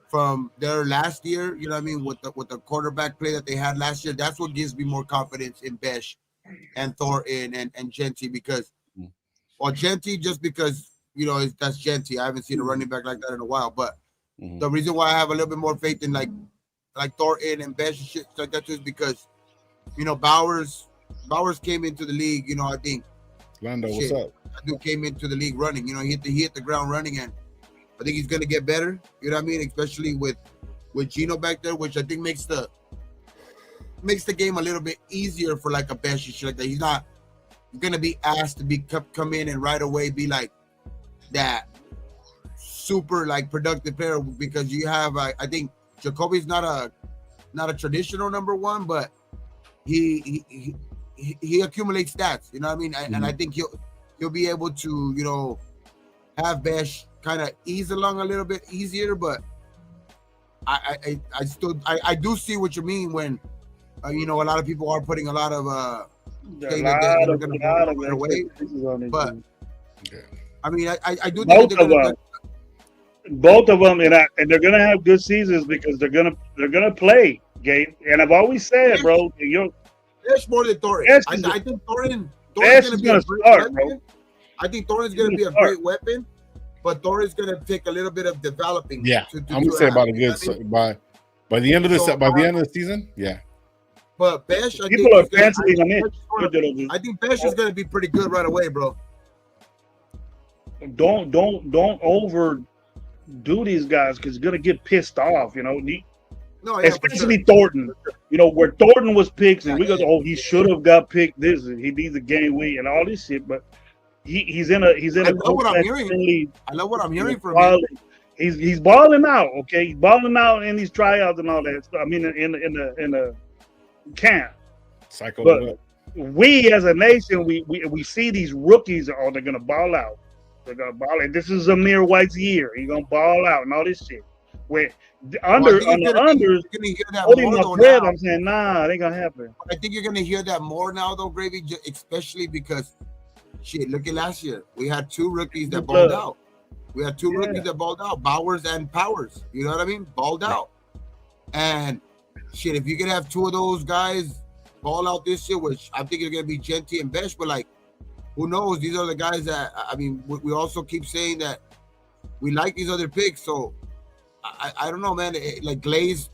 from their last year, you know what I mean, with the quarterback play that they had last year, that's what gives me more confidence in Besh and Thornton and Genty because Genty just because that's Genty. I haven't seen a running back like that in a while. But the reason why I have a little bit more faith in like Thornton and Besh and shit like that is because Bowers came into the league, I think Lando, what's up? That dude came into the league running, he hit the ground running, and I think he's gonna get better, you know what I mean, especially with Geno back there, which I think makes the game a little bit easier for like a Besh and shit like that. He's not gonna be asked to come in and right away be like that super like productive player because you have I think Jacoby's not a traditional number one, but he accumulates stats, you know what I mean, and I think he'll be able to have Besh kind of ease along a little bit easier, but I do see what you mean when a lot of people are putting a lot of saying that they're going to go their way, but I mean I do think both of them, and they're gonna have good seasons because they're gonna play, Gabe. And I've always said, bro, Besh more than Thornton. I think Thornton's gonna be a great weapon. Bro. I think Thornton's gonna be a great weapon, but Thornton's gonna take a little bit of developing. Yeah, I'm gonna say about a good by the end of the season. Yeah. But Besh, people are fancying him in. I think Besh is gonna be pretty good right away, bro. Don't overdo these guys because you're gonna get pissed off, No, especially Thornton. Where Thornton was picked, and we go, oh, he should have got picked. He needs to gain weight and all this shit. But he's in a. I love what I'm hearing from him. He's balling out. Okay, he's balling out in these tryouts and all that. I mean, in the camp. But we as a nation, we see these rookies. Oh, they're gonna ball out. They're gonna ball out. This is Zamir White's year. He's gonna ball out and all this shit. Where on the unders, holding my breath, I'm saying, nah, it ain't gonna happen. I think you're gonna hear that more now, though, Gravy, especially because, shit, look at last year. We had two rookies that balled out. Rookies that balled out, Bowers and Powers. You know what I mean? Balled out. And shit, if you could have two of those guys ball out this year, which I think it's gonna be Genty and Besh, but like, who knows? These are the guys that we also keep saying that we like these other picks, so. I don't know, man. Like Glaze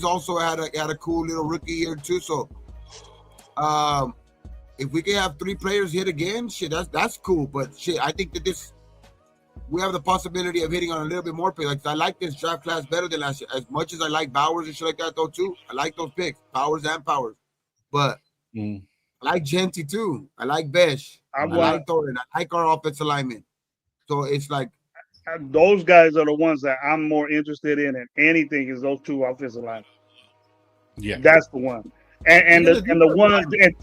also had a cool little rookie year too. So, if we can have three players hit again, shit, that's cool. But shit, I think that we have the possibility of hitting on a little bit more picks. Like I like this draft class better than last year. As much as I like Bowers and shit like that, though, too. I like those picks, Bowers and Powers. But I like Genty too. I like Besh. I like Thornton. I like our offensive linemen. So it's like. Those guys are the ones that I'm more interested in than anything is those two offensive linemen. Yeah. That's the one. the one and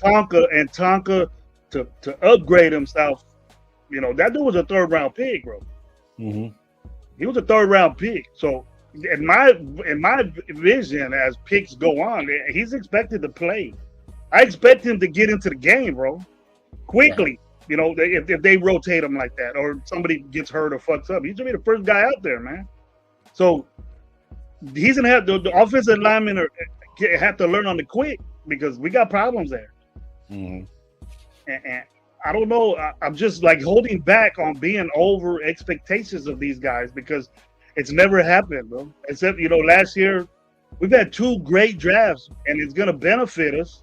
Tonka to upgrade himself. You know, that dude was a 3rd round pick, bro. Mm-hmm. He was a 3rd round pick. So in my vision, as picks go on, he's expected to play. I expect him to get into the game, bro, quickly. Right. You know, if they rotate him like that, or somebody gets hurt or fucks up, he's gonna be the first guy out there, man. So he's gonna have the offensive linemen have to learn on the quick because we got problems there. Mm-hmm. And I don't know. I'm just like holding back on being over expectations of these guys because it's never happened, bro. Except, you know, last year we've had 2 great drafts and it's going to benefit us,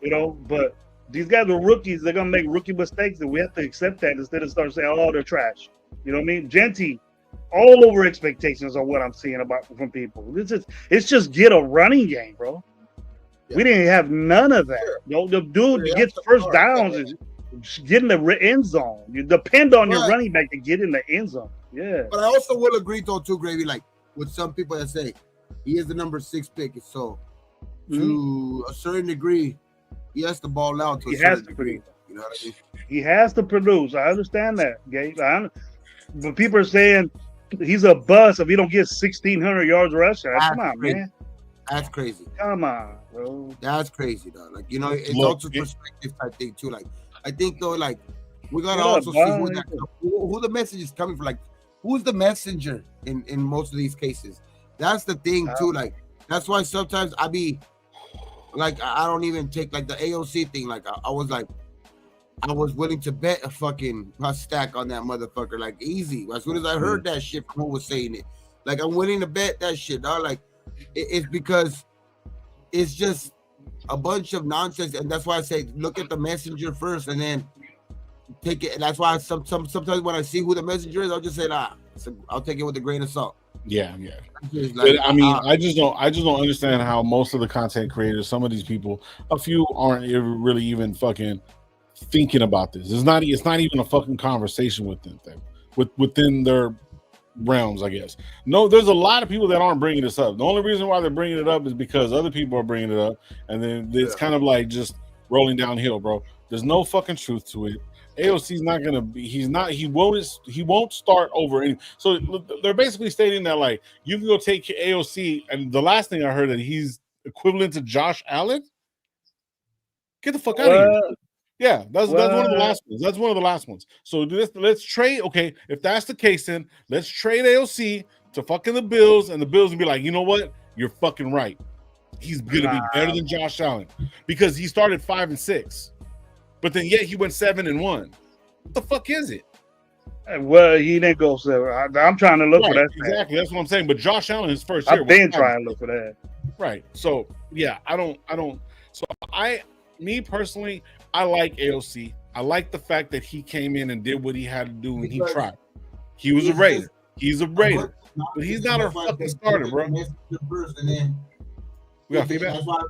you know, but these guys are rookies. They're going to make rookie mistakes and we have to accept that instead of start saying, oh, they're trash. You know what I mean? Genty, all over expectations on what I'm seeing from people. It's just get a running game, bro. Yeah. We didn't have none of that. Sure. You know, the dude gets first downs and get in the end zone. You depend on your running back to get in the end zone. Yeah. But I also will agree though too, Gravy, like with some people that say he is the number 6 pick. So to a certain degree, he has to ball out to a certain degree. You know what I mean? He has to produce. I understand that, Gabe. But people are saying he's a bust if he don't get 1,600 yards rushing. Come on, man. That's crazy. Come on, bro. That's crazy, though. Like, you know, it's also perspective type thing too. Like, I think though, like, we gotta also see who the message is coming from. Like, who's the messenger in most of these cases? That's the thing too. Like, that's why sometimes I be like, I don't even take like the AOC thing. Like, I was willing to bet a stack on that motherfucker, like easy. As soon as I heard that shit from who was saying it, like I'm willing to bet that shit, dog. Like it's because it's just a bunch of nonsense, and that's why I say look at the messenger first, and then take it. And that's why sometimes when I see who the messenger is, I'll just say, I'll take it with a grain of salt. Yeah. Like, but, I mean, I just don't understand how most of the content creators, some of these people, a few aren't really even fucking thinking about this. It's not even a fucking conversation within their realms, I guess. No, there's a lot of people that aren't bringing this up. The only reason why they're bringing it up is because other people are bringing it up, and then it's kind of like just rolling downhill, bro. There's no fucking truth to it. AOC's not gonna be. He won't start over any. So they're basically stating that like you can go take AOC, and the last thing I heard that he's equivalent to Josh Allen. Get the fuck out of here. Yeah, that's one of the last ones. That's one of the last ones. So let's trade. Okay, if that's the case, then let's trade AOC to fucking the Bills, and the Bills will be like, you know what? You're fucking right. He's gonna be better than Josh Allen because he started 5-6, but then yet he went 7-1. What the fuck is it? Well, he didn't go 7. I'm trying to look for that. Exactly, that's what I'm saying. But Josh Allen, his first year, I've been trying to look for that. Right. So yeah, I don't. So me personally, I like AOC. I like the fact that he came in and did what he had to do and he tried. He was a Raider. He's a Raider. But he's not a fucking starter, bro. We got feedback? That's why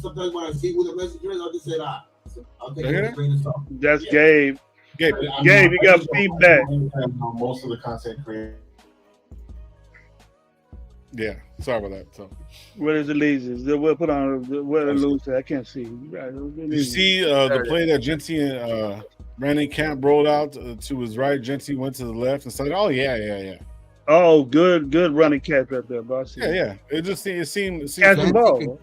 sometimes when I see who the messenger is, I'll just say, I'll take it. That's Gabe. Gabe, you got feedback. Most of the content creators. Yeah, sorry about that. So, what is the leases? We'll put on what the lose. I can't see. You see the play that Genty and Brandon Camp rolled out to his right. Genty went to the left and said, "Oh yeah." Oh, good running catch right there, bro. Yeah. It seemed catch the ball.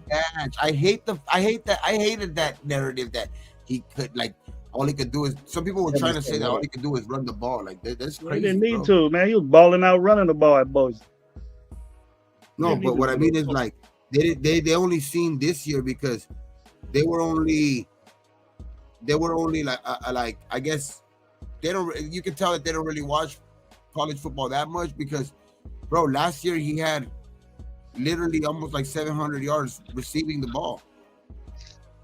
I hated that narrative that he could like. All he could do is. Some people were trying to say that all he could do is run the ball. Like that's crazy. He didn't need to, man. He was balling out, running the ball at boys. No, but what I mean is like they only seen this year because they were only like I guess they don't. You can tell that they don't really watch college football that much because, bro, last year he had literally almost like 700 yards receiving the ball.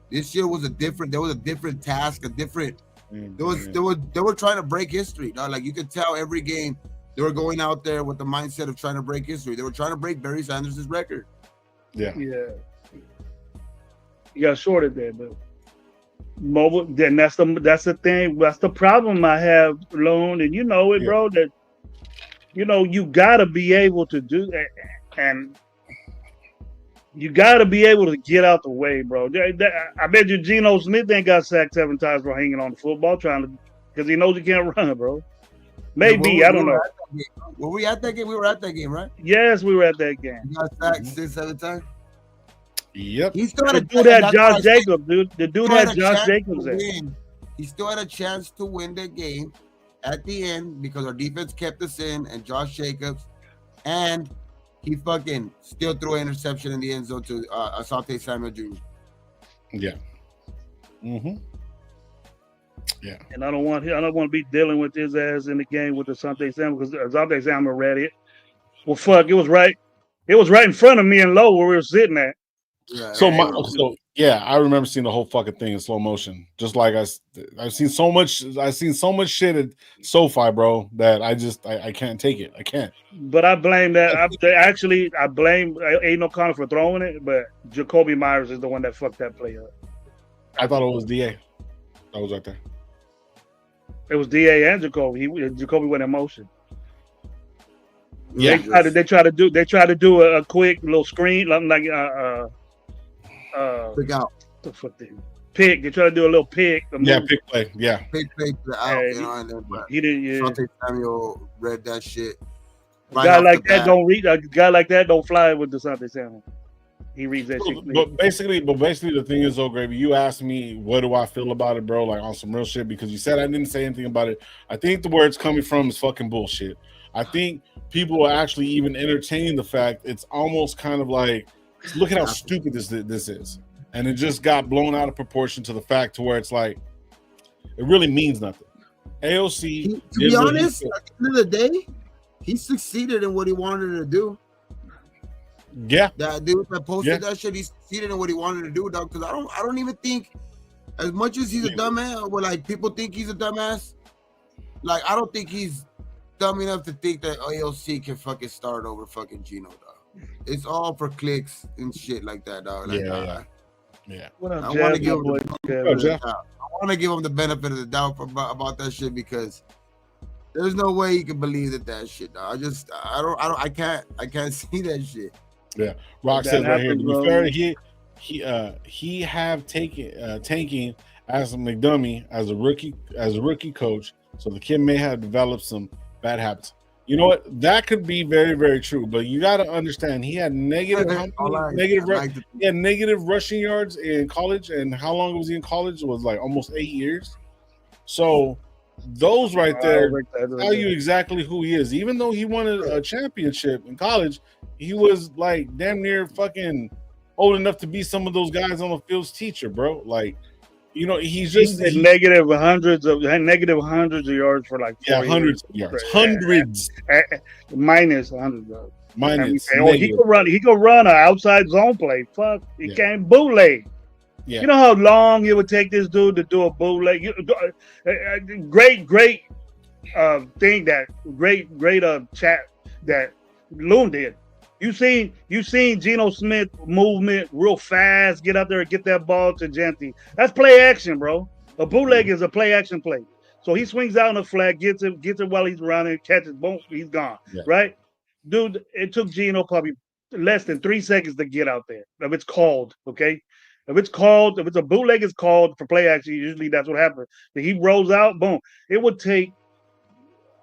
This year was a different task, they were trying to break history. Now, like you could tell every game they were going out there with the mindset of trying to break history. They were trying to break Barry Sanders' record. Yeah. You got shorted there, but mobile. Then that's the thing. That's the problem I have, Lone, and you know it, bro. That you gotta be able to do that, and You got to be able to get out the way, bro. I bet you Geno Smith ain't got sacked 7 times for hanging on the football because he knows he can't run, bro. Maybe, I don't know. Were we at that game? We were at that game, right? Yes, we were at that game. He got sacked 6-7 times. Yep. He still had The dude had Josh Jacobs, dude. The dude had Josh Jacobs there. He still had a chance to win the game at the end because our defense kept us in and Josh Jacobs, and he fucking still threw an interception in the end zone to Asante Samuel Jr. Yeah. Mm-hmm. Yeah. And I don't want to be dealing with his ass in the game with Asante Samuel because Asante Samuel read it. Well, fuck, it was right in front of me and Low where we were sitting at. Yeah, I remember seeing the whole fucking thing in slow motion. Just like I've seen so much shit at SoFi, bro, that I can't take it. I can't. But I blame that. I blame Aiden O'Connor for throwing it, but Jacoby Myers is the one that fucked that play up. I thought it was DA. That was right there. It was DA and Jacoby. Jacoby went in motion. Yeah, they try to do a quick little screen, like pick out. The fuck pick. They try to do a little pick. Pick play. Yeah, pick play to the out. And then, he didn't. Yeah. Asante Samuel read that shit. A guy like that don't read. A guy like that don't fly with Asante Samuel. He reads that shit. But basically, the thing is, though, Gravy, you asked me what do I feel about it, bro, like on some real shit, because you said I didn't say anything about it. I think the where it's coming from is fucking bullshit. I think people are actually even entertaining the fact it's almost kind of like, look at how stupid this is. And it just got blown out of proportion to the fact to where it's like, it really means nothing. AOC, to be honest, at the end of the day, he succeeded in what he wanted to do. Yeah, that dude that posted that shit, he succeeded in what he wanted to do, dog. Because I don't even think, as much as he's a dumbass, or like people think he's a dumbass, like I don't think he's dumb enough to think that AOC can fucking start over fucking Geno, dog. It's all for clicks and shit like that, dog. Like, yeah. I want to give him the benefit of the doubt about that shit, because there's no way you can believe that shit, dog. I can't see that shit. Yeah, Rock says right here. To be fair, he have taken tanking as a McDummy as a rookie coach, so the kid may have developed some bad habits. You know what? That could be very, very true. But you got to understand, he had negative rushing yards in college, and how long was he in college? It was like almost 8 years. So those right there tell you exactly who he is. Even though he won a championship in college, he was like damn near fucking old enough to be some of those guys on the field's teacher, bro. Like, you know, he's negative hundreds of yards for like 4 hundreds years. Of yards, minus 100 yards. Minus. He could run an outside zone play. Fuck, he can't bootleg. Yeah. You know how long it would take this dude to do a bootleg? Great thing chat that Loon did. You seen Geno Smith movement real fast, get out there and get that ball to Genty. That's play action, bro. A bootleg is a play action play. So he swings out in the flat, gets it while he's running, catches, boom, he's gone. Yeah. Right? Dude, it took Geno probably less than 3 seconds to get out there. If it's called, okay? If it's a bootleg is called for play action, usually that's what happens. If he rolls out, boom. It would take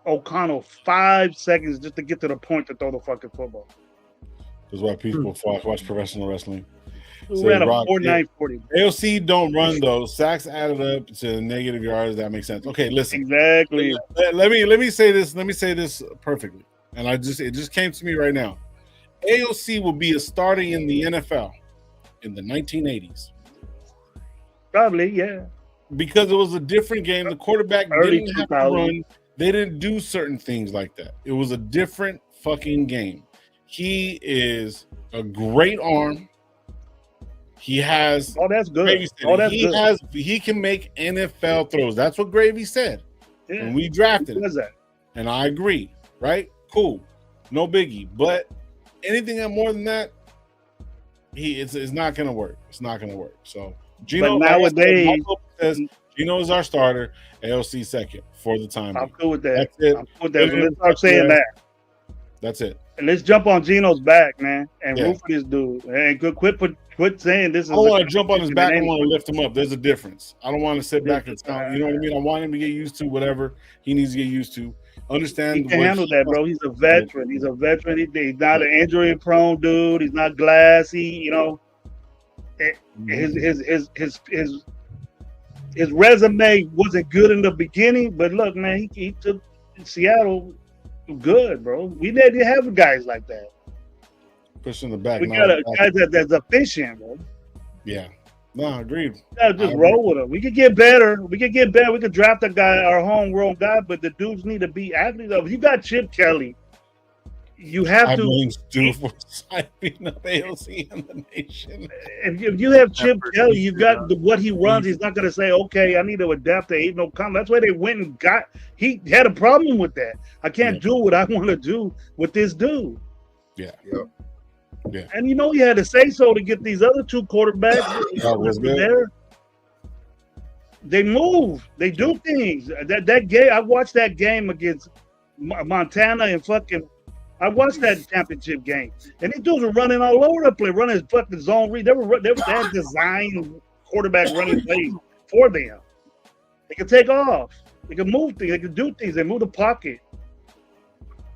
O'Connell 5 seconds just to get to the point to throw the fucking football. That's why people watch professional wrestling. We ran a 49-40. AOC don't run those. Sacks added up to negative yards. That makes sense. Okay, listen. Exactly. Let me say this. Let me say this perfectly. And it just came to me right now. AOC will be a starter in the NFL in the 1980s. Probably, yeah. Because it was a different game. The quarterback didn't have to run. They didn't do certain things like that. It was a different fucking game. He is a great arm. He has. Oh, that's good. He can make NFL throws. That's what Gravy said when we drafted him. And I agree. Right? Cool. No biggie. But anything more than that, it's not going to work. It's not going to work. So Geno nowadays, Geno is our starter. AOC second for the time. I'm cool with that. That's it. I'm cool with that. Let's start saying that. That's it. And let's jump on Geno's back, man, and Yeah. root for this dude. And quit saying this is. I don't want to jump on his back. I anything. want to lift him up. There's a difference. I don't want to sit back and tell. You know what I mean? I want him to get used to whatever he needs to get used to. Understand? He can handle that, bro. He's a veteran. He's a veteran. He's not an injury-prone dude. He's not glassy. You know, his resume wasn't good in the beginning, but look, man, he took Seattle good, bro. We didn't have guys like that. Pushing the back. We got a guy that's efficient, bro. Yeah. No, agreed. We gotta just roll with him. We could get better. We could draft a guy, our homegrown guy, but the dudes need to be athletes. If you got Chip Kelly, you have to. blame Stu for signing up AOC in the nation. If you have Chip Kelly, you got what he runs. He's not gonna say, "Okay, I need to adapt to Aiden O'Connell." That's why they went and got. He had a problem with that. I can't do what I want to do with this dude. Yeah. Yeah. And you know he had to say so to get these other two quarterbacks. was good. There. They move. They do things. That game. I watched that game against Montana and fucking. I watched that championship game, and these dudes were running all over the place, running fucking zone read. They had designed quarterback running plays for them. They could take off. They could move things. They could do things. They move the pocket.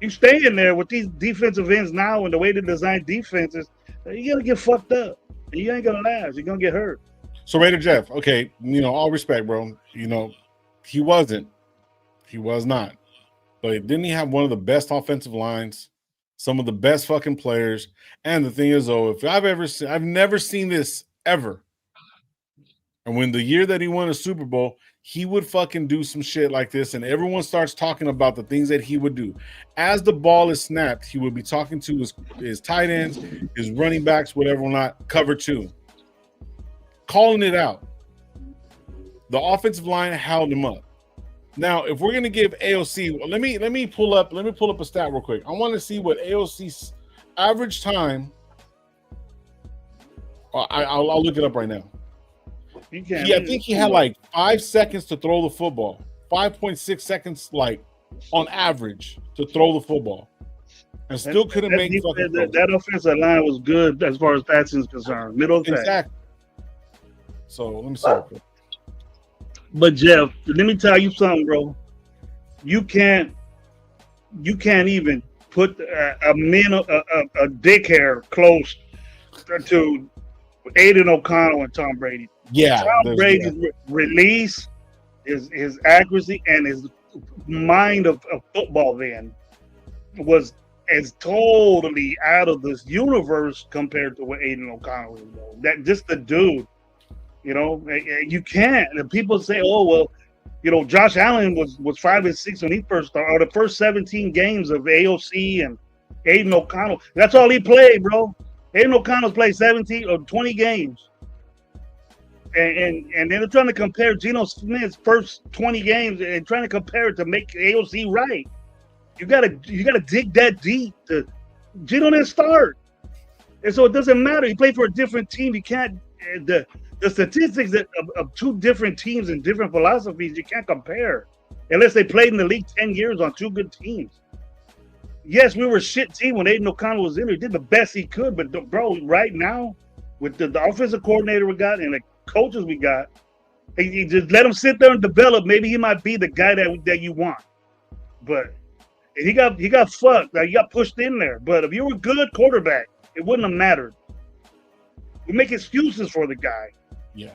You stay in there with these defensive ends now, and the way they design defenses, you're gonna get fucked up. And you ain't gonna last. You're gonna get hurt. So Raider Jeff, okay, all respect, bro. He was not. But didn't he have one of the best offensive lines, some of the best fucking players? And the thing is, though, I've never seen this ever. And when the year that he won a Super Bowl, he would fucking do some shit like this, and everyone starts talking about the things that he would do. As the ball is snapped, he would be talking to his tight ends, his running backs, whatever or not, cover two. Calling it out. The offensive line held him up. Now, if we're gonna give AOC, let me pull up a stat real quick. I want to see what AOC's average time. I'll look it up right now. I think he had like 5 seconds to throw the football. 5.6 seconds, like on average, to throw the football, and still couldn't make fucking. That offensive line was good as far as passing is concerned. Middle of exactly. So let me see. But Jeff, let me tell you something, bro. You can't even put a dick hair close to Aiden O'Connell and Tom Brady. Yeah, Tom Brady's release, his accuracy, and his mind of football then was as totally out of this universe compared to what Aiden O'Connell is. That just the dude. You can't. And people say, "Oh well, Josh Allen was 5-6 when he first started. Or the first 17 games of AOC and Aiden O'Connell. That's all he played, bro. Aiden O'Connell's played 17 or 20 games, and then they're trying to compare Geno Smith's first 20 games and trying to compare it to make AOC right. You gotta dig that deep. Geno didn't start, and so it doesn't matter. He played for a different team. You can't the statistics of two different teams and different philosophies, you can't compare unless they played in the league 10 years on two good teams. Yes, we were a shit team when Aiden O'Connell was in there. He did the best he could, but bro, right now with the offensive coordinator we got and the coaches we got, he just let him sit there and develop. Maybe he might be the guy that you want, but he got fucked. Like, he got pushed in there. But if you were a good quarterback, it wouldn't have mattered. We make excuses for the guy. Yeah,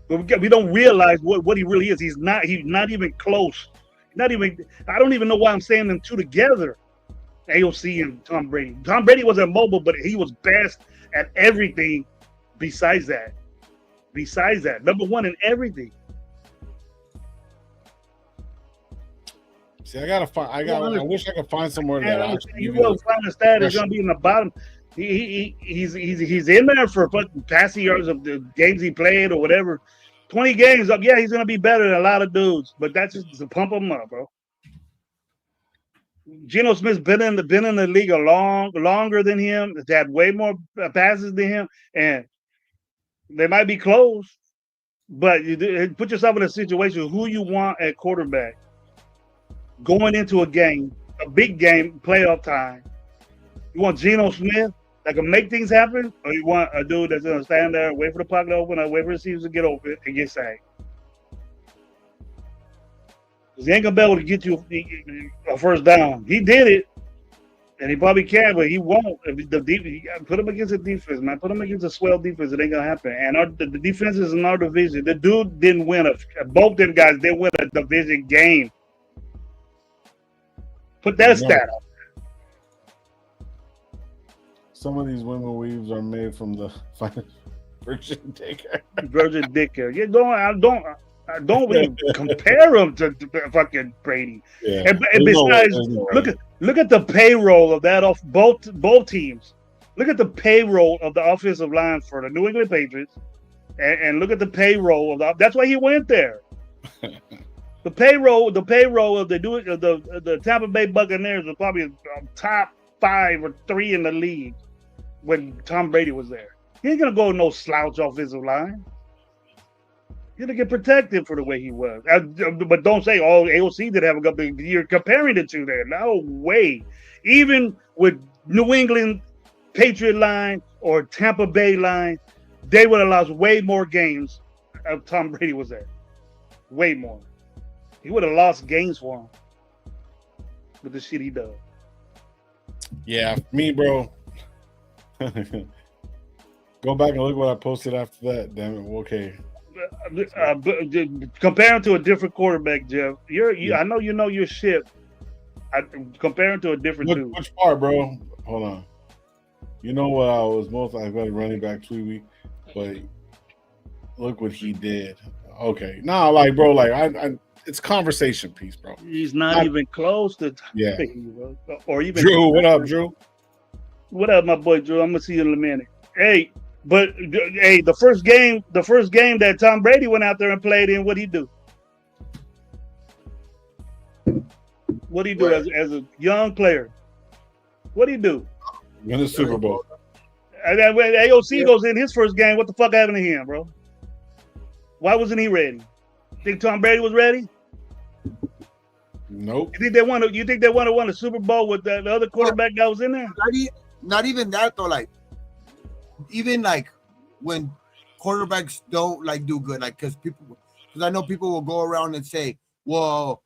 but we don't realize what he really is. He's not even close. Not even. I don't even know why I'm saying them two together. AOC and Tom Brady. Tom Brady wasn't mobile, but he was best at everything. Besides that, number one in everything. See, I wish I could find somewhere that you will find a stat is gonna be in the bottom. He's in there for fucking passing yards of the games he played or whatever. 20 games up, yeah, he's gonna be better than a lot of dudes, but that's just to pump him up, bro. Geno Smith's been in the league longer than him. They had way more passes than him, and they might be close. But you put yourself in a situation who you want at quarterback going into a game, a big game, playoff time. You want Geno Smith that can make things happen, or you want a dude that's gonna stand there, wait for the pocket to open, or wait for receivers to get open and get sacked? Because he ain't gonna be able to get you a first down. He did it, and he probably can, but he won't. If the put him against a defense, man. Put him against a swell defense. It ain't gonna happen. And the defense is in our division. The dude didn't win both them guys didn't win a division game. Put that stat up. Some of these women weaves are made from the Virgin Daycare. Virgin Daycare. You don't really compare him to fucking Brady. Yeah. And besides, look at the payroll of that of both teams. Look at the payroll of the offensive line for the New England Patriots, and look at the payroll of that's why he went there. The payroll of the Tampa Bay Buccaneers was probably top 5 or 3 in the league when Tom Brady was there. He ain't gonna go no slouch offensive line. You're gonna get protected for the way he was. But don't say, oh, AOC did have a good. You're comparing it to there. No way. Even with New England Patriot line or Tampa Bay line, they would have lost way more games if Tom Brady was there. Way more. He would have lost games for him with the shit he does. Yeah, me, bro. Go back and look what I posted after that. Damn it. Okay. Comparing to a different quarterback, Jeff. I know you know your shit. Comparing to a different dude. Which part, bro? Hold on. You know what I got a running back tweet, but look what he did. Okay. Nah, like, bro, like I it's conversation piece, bro. He's not even close to or even Drew. What up, Drew? What up, my boy Drew? I'm gonna see you in a minute. Hey, but hey, the first game that Tom Brady went out there and played in, what'd he do? What'd he do as a young player? What'd he do? Win the Super Bowl. And then when AOC goes in his first game, what the fuck happened to him, bro? Why wasn't he ready? Think Tom Brady was ready? Nope. You think they want to win a Super Bowl with the other quarterback that was in there? Not even that though. Like, even like when quarterbacks don't like do good, like because I know people will go around and say, well,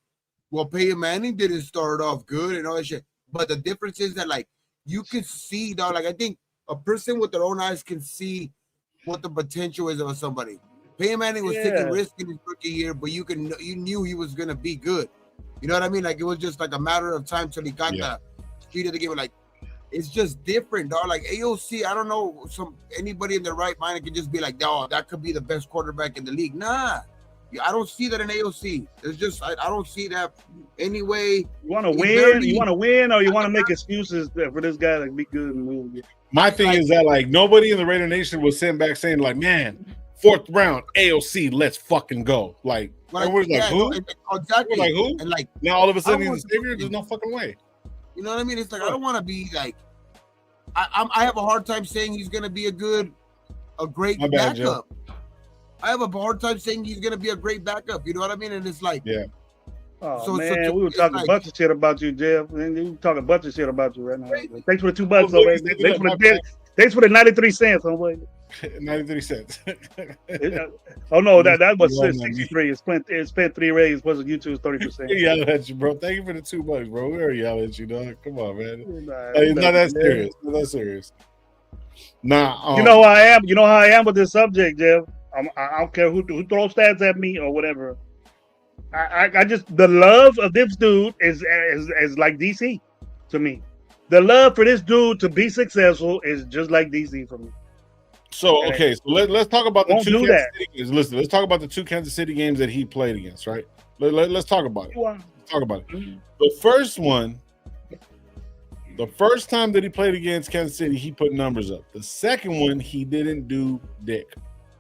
Peyton Manning didn't start off good and all that shit. But the difference is that like you can see, dog. Like I think a person with their own eyes can see what the potential is of somebody. Peyton Manning was taking risks in his rookie year, but you knew he was gonna be good. You know what I mean? Like it was just like a matter of time till he got the speed of the game. Like it's just different, dog. Like AOC, I don't know anybody in their right mind can just be like, dog, that could be the best quarterback in the league. Nah, I don't see that in AOC. It's just I don't see that anyway. You want to win? You want to win, or you want to make excuses for this guy to be good and move? My thing is that like nobody in the Raider Nation was sitting back saying like, man, 4th round AOC, let's fucking go. Like everyone's like, who? Exactly. We're like who? And like now all of a sudden he's a savior. There's no fucking way. You know what I mean? It's like I don't want to be like I have a hard time saying he's gonna be a great backup. I have a hard time saying he's gonna be a great backup. You know what I mean? And it's like Oh man, we were talking a bunch of shit about you, Jeff. We were talking a bunch of shit about you right now. Thanks for the $2, homie. Thanks for the 93 cents, homie. 93 cents. Oh no, that was 63. It spent 3 raises plus YouTube's 30%. Yelling at you, bro. Thank you for the $2, bro. We already yelling at you, dog. Come on, man. It's not that serious. Not that serious. Nah. You know how I am. You know how I am with this subject, Jeff. I don't care who throws stats at me or whatever. I just the love of this dude is like DC to me. The love for this dude to be successful is just like DC for me. So okay, so let's talk about the two Kansas City games. Listen, let's talk about the 2 Kansas City games that he played against, right? Let's talk about it. Let's talk about it. Mm-hmm. The first one, the first time that he played against Kansas City, he put numbers up. The second one, he didn't do dick.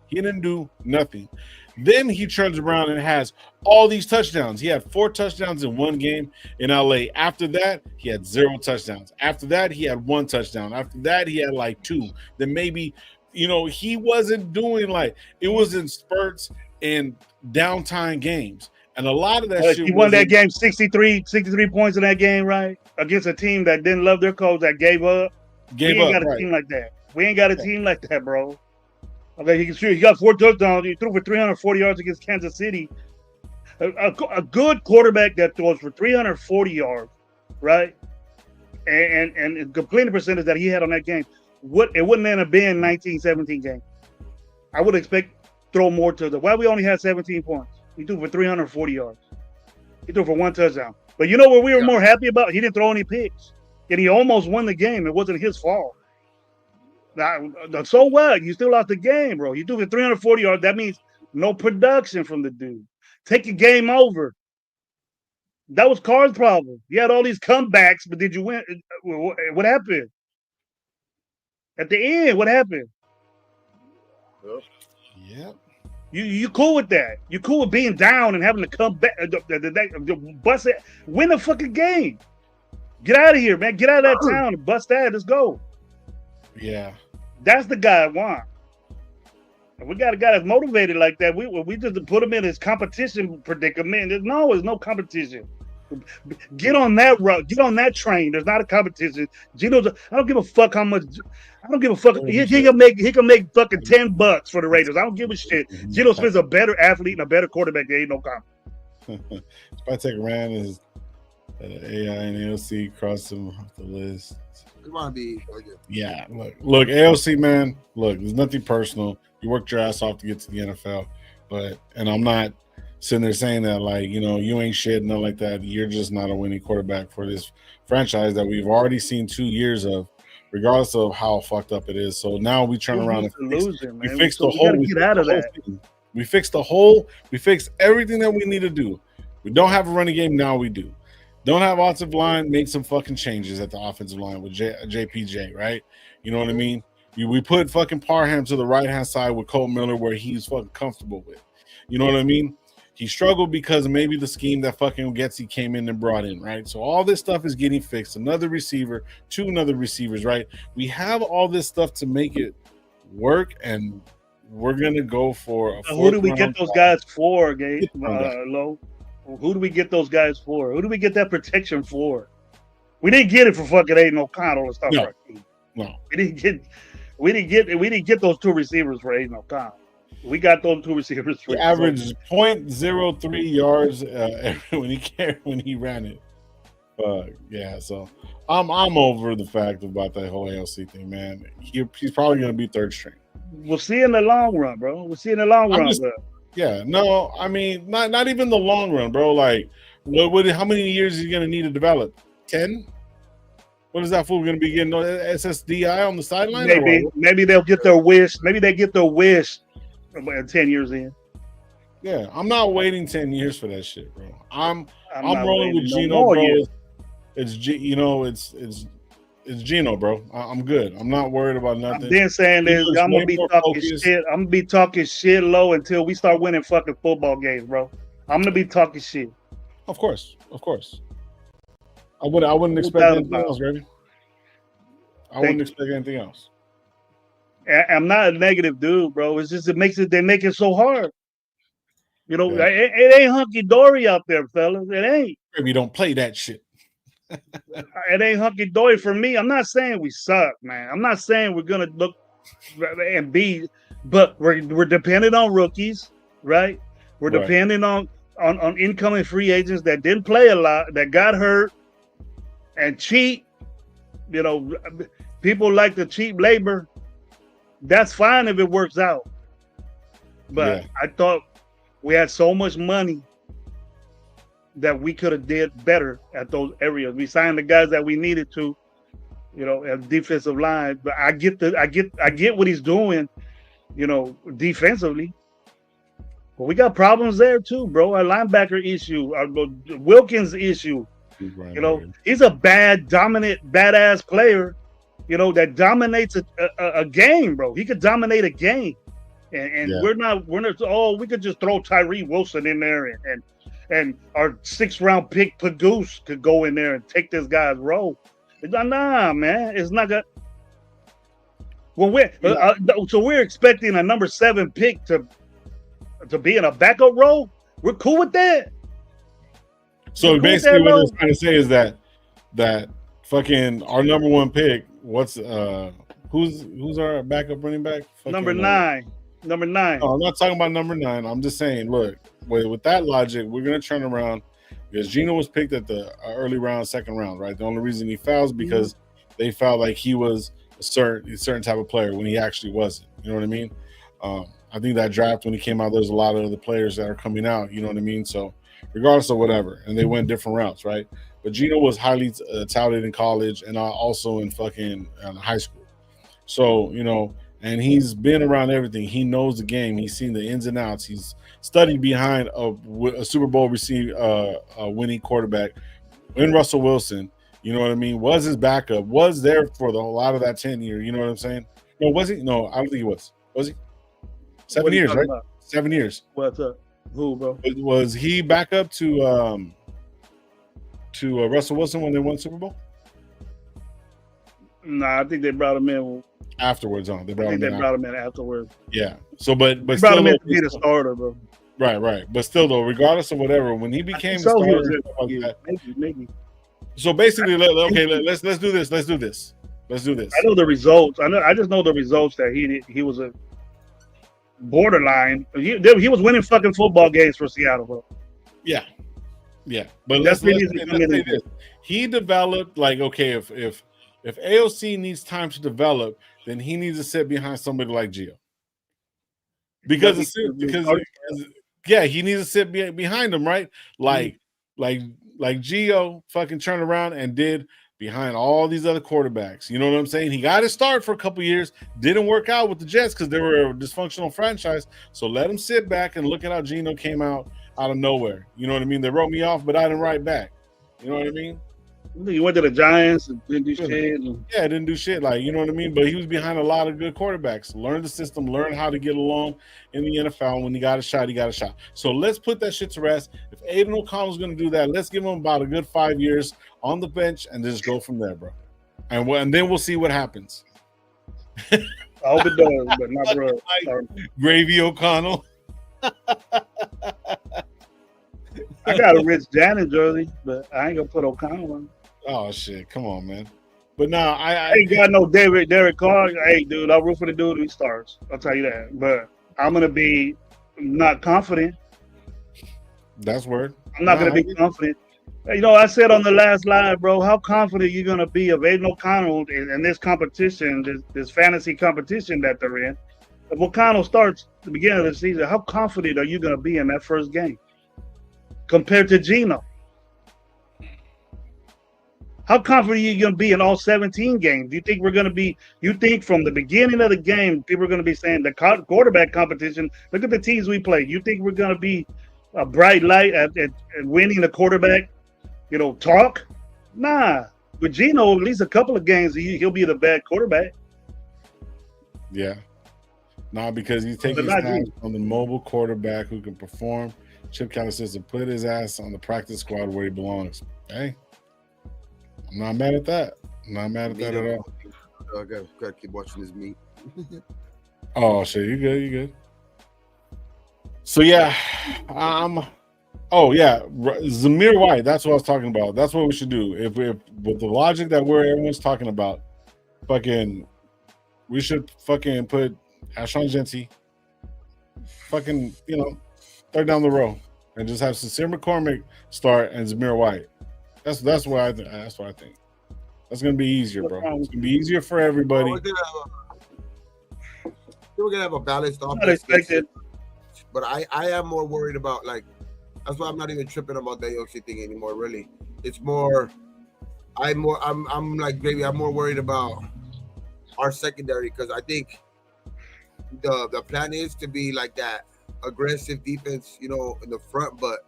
He didn't do nothing. Then he turns around and has all these touchdowns. He had 4 touchdowns in one game in LA. After that, he had 0 touchdowns. After that, he had 1 touchdown. After that, he had like 2. Then maybe, he wasn't doing like it was in spurts and downtime games. And a lot of that shit. He won that game 63 points in that game, right? Against a team that didn't love their coach, that gave up. Gave we ain't up, got a right? team like that. We ain't got a team like that, bro. Okay, he can shoot. He got 4 touchdowns. He threw for 340 yards against Kansas City. A good quarterback that throws for 340 yards, right? And the completion percentage that he had on that game, it wouldn't end up being 19-17 game. I would expect throw more to the. Why we only had 17 points? He threw for 340 yards. He threw for 1 touchdown. But you know what we were more happy about? He didn't throw any picks, and he almost won the game. It wasn't his fault. Now, so what? You still lost the game, bro. You threw for 340 yards. That means no production from the dude. Take a game over. That was Carr's problem. You had all these comebacks, but did you win? What happened? At the end, what happened? Yep. You cool with that? You cool with being down and having to come back, bust it, win a fucking game? Get out of here, man! Get out of that town and bust that. Let's go. Yeah. That's the guy I want. And we got a guy that's motivated like that. We just put him in his competition predicament. There's no competition. Get on that road. Get on that train. There's not a competition. Geno's. I don't give a fuck how much. I don't give a fuck. He can make fucking $10 for the Raiders. I don't give a shit. Geno Smith's a better athlete and a better quarterback. There ain't no comment. Spytek ran is AI and AOC crossed him off the list. It might be. Yeah, look, AOC, man. Look, there's nothing personal. You worked your ass off to get to the NFL, and I'm not sitting there saying that like, you know, you ain't shit, nothing like that. You're just not a winning quarterback for this franchise that we've already seen 2 years of, regardless of how fucked up it is. So now we turn around and we fix the whole. We get out of that. We fixed the whole. We fixed everything that we need to do. We don't have a running game now. We do. Don't have offensive line. Make some fucking changes at the offensive line with JPJ, right? You know what I mean? We put fucking Parham to the right hand side with Cole Miller where he's fucking comfortable with. You know what I mean? He struggled because maybe the scheme that fucking Getsy came in and brought in, right? So all this stuff is getting fixed. Another receiver, 2 other receivers, right? We have all this stuff to make it work, and we're gonna go for a. Who do we get those guys for, Gabe? Low. Who do we get those guys for? Who do we get that protection for? We didn't get it for fucking Aiden O'Connell and stuff like that. No, we didn't get those 2 receivers for Aiden O'Connell. We got those 2 receivers for average 0.03 yards when he ran it. Yeah, so I'm over the fact about that whole ALC thing, man. He's probably gonna be 3rd string. We'll see in the long run, bro. We'll see in the long run. Yeah, no, I mean, not even the long run, bro. Like, how many years is he gonna need to develop? 10? What is that fool gonna be getting? SSDI on the sideline? Maybe they'll get their wish. Maybe they get their wish 10 years in. Yeah, I'm not waiting 10 years for that shit, bro. I'm rolling with Geno, bro. It's Geno, bro. I'm good. I'm not worried about nothing. I've been saying this. I'm gonna be talking shit. I'm gonna be talking shit low until we start winning fucking football games, bro. I'm gonna be talking shit. Of course. I wouldn't expect anything else, Reggie. I wouldn't expect anything else. I'm not a negative dude, bro. It's just they make it so hard. You know, it ain't hunky dory out there, fellas. It ain't. We don't play that shit. It ain't hunky dory for me. I'm not saying we suck, man. I'm not saying we're gonna look and be, but we're dependent on rookies, right? We're dependent on incoming free agents that didn't play a lot, that got hurt and cheat. You know, people like the cheap labor. That's fine if it works out. But I thought we had so much money that we could have did better at those areas. We signed the guys that we needed to, you know, at defensive line. But I get what he's doing, you know, defensively. But we got problems there too, bro. Our linebacker issue, our Wilkins issue. You know, he's a dominant, badass player, you know, that dominates a game, bro. He could dominate a game. And we're not, we could just throw Tyree Wilson in there and our 6th round pick Pagoose could go in there and take this guy's role. Nah, man, it's not gonna. Well, we're expecting a number 7 pick to be in a backup role. We're cool with that. So basically, what it's trying to say is that fucking our number 1 pick what's who's our backup running back? Number Fucking, 9. Number 9. no, I'm not talking about number 9. I'm just saying, look, with that logic, we're gonna turn around because Gino was picked at the early round, second round, right? The only reason he fouls because they felt like he was a certain type of player when he actually wasn't. You know what I mean? I think that draft when he came out, there's a lot of other players that are coming out. You know what I mean? So regardless of whatever, and they went different routes, right? But Gino was highly touted in college and also in fucking high school. So and he's been around everything. He knows the game. He's seen the ins and outs. He's studied behind a Super Bowl winning quarterback in Russell Wilson. You know what I mean? Was his backup? Was there for a lot of that 10 year? You know what I'm saying? No, was he? No, I don't think he was. Was he? 7 years, right? About? 7 years. What's up? Who, bro? Was he back up to Russell Wilson when they won Super Bowl? Nah, I think they brought him in Afterwards, they brought him in afterwards. Yeah. So, but brought still, him in to be the starter, bro. Right. But still, though, regardless of whatever, when he became the starter, maybe. So basically, let's do this. Let's do this. I know the results. I just know the results that he was a borderline. He was winning fucking football games for Seattle, bro. Yeah. But let's say this. He developed if AOC needs time to develop, then he needs to sit behind somebody like Gio. Because he needs to sit behind him, right? Like Gio fucking turned around and did behind all these other quarterbacks. You know what I'm saying? He got his start for a couple years, didn't work out with the Jets because they were a dysfunctional franchise. So let him sit back and look at how Gino came out of nowhere. You know what I mean? They wrote me off, but I didn't write back. You know what I mean? He went to the Giants and didn't do shit. Yeah, didn't do shit. You know what I mean? But he was behind a lot of good quarterbacks. Learned the system, learned how to get along in the NFL. When he got a shot, he got a shot. So let's put that shit to rest. If Aiden O'Connell's going to do that, let's give him about a good 5 years on the bench and just go from there, bro. And then we'll see what happens. I hope it does, but not bro. Gravy O'Connell. I got a Rich Janet jersey, but I ain't gonna put O'Connell on. Oh shit! Come on, man. But no, I ain't got no Derek Carr. Hey, dude, I'll root for the dude who starts. I'll tell you that. But I'm gonna be not confident. That's word. I'm not gonna be confident. I said on the last live, bro, how confident you gonna be of Aiden O'Connell in this competition, this fantasy competition that they're in? If O'Connell starts at the beginning of the season, how confident are you gonna be in that first game compared to Gino? How confident are you going to be in all 17 games? Do you think we're going to be? You think from the beginning of the game, people are going to be saying the quarterback competition? Look at the teams we play. You think we're going to be a bright light at winning the quarterback? Talk? Nah. With Gino, at least a couple of games, he'll be the bad quarterback. Yeah. Nah, because he's taking his time on the mobile quarterback who can perform. Chip Kelly says to put his ass on the practice squad where he belongs. Hey. I'm not mad at that. I'm not mad at that at all. I gotta keep watching this meat. Oh shit, you good. So yeah, Zamir White, that's what I was talking about. That's what we should do. If with the logic that everyone's talking about, we should fucking put Ashon Genty third down the row and just have Sincere McCormick start and Zamir White. That's what I think. That's what I think. That's gonna be easier, bro. It's gonna be easier for everybody. We're gonna have a balanced offense. But I am more worried about that's why I'm not even tripping about the AOC thing anymore. Really, it's more. I'm like Gravy. I'm more worried about our secondary because I think the plan is to be like that aggressive defense, in the front, but.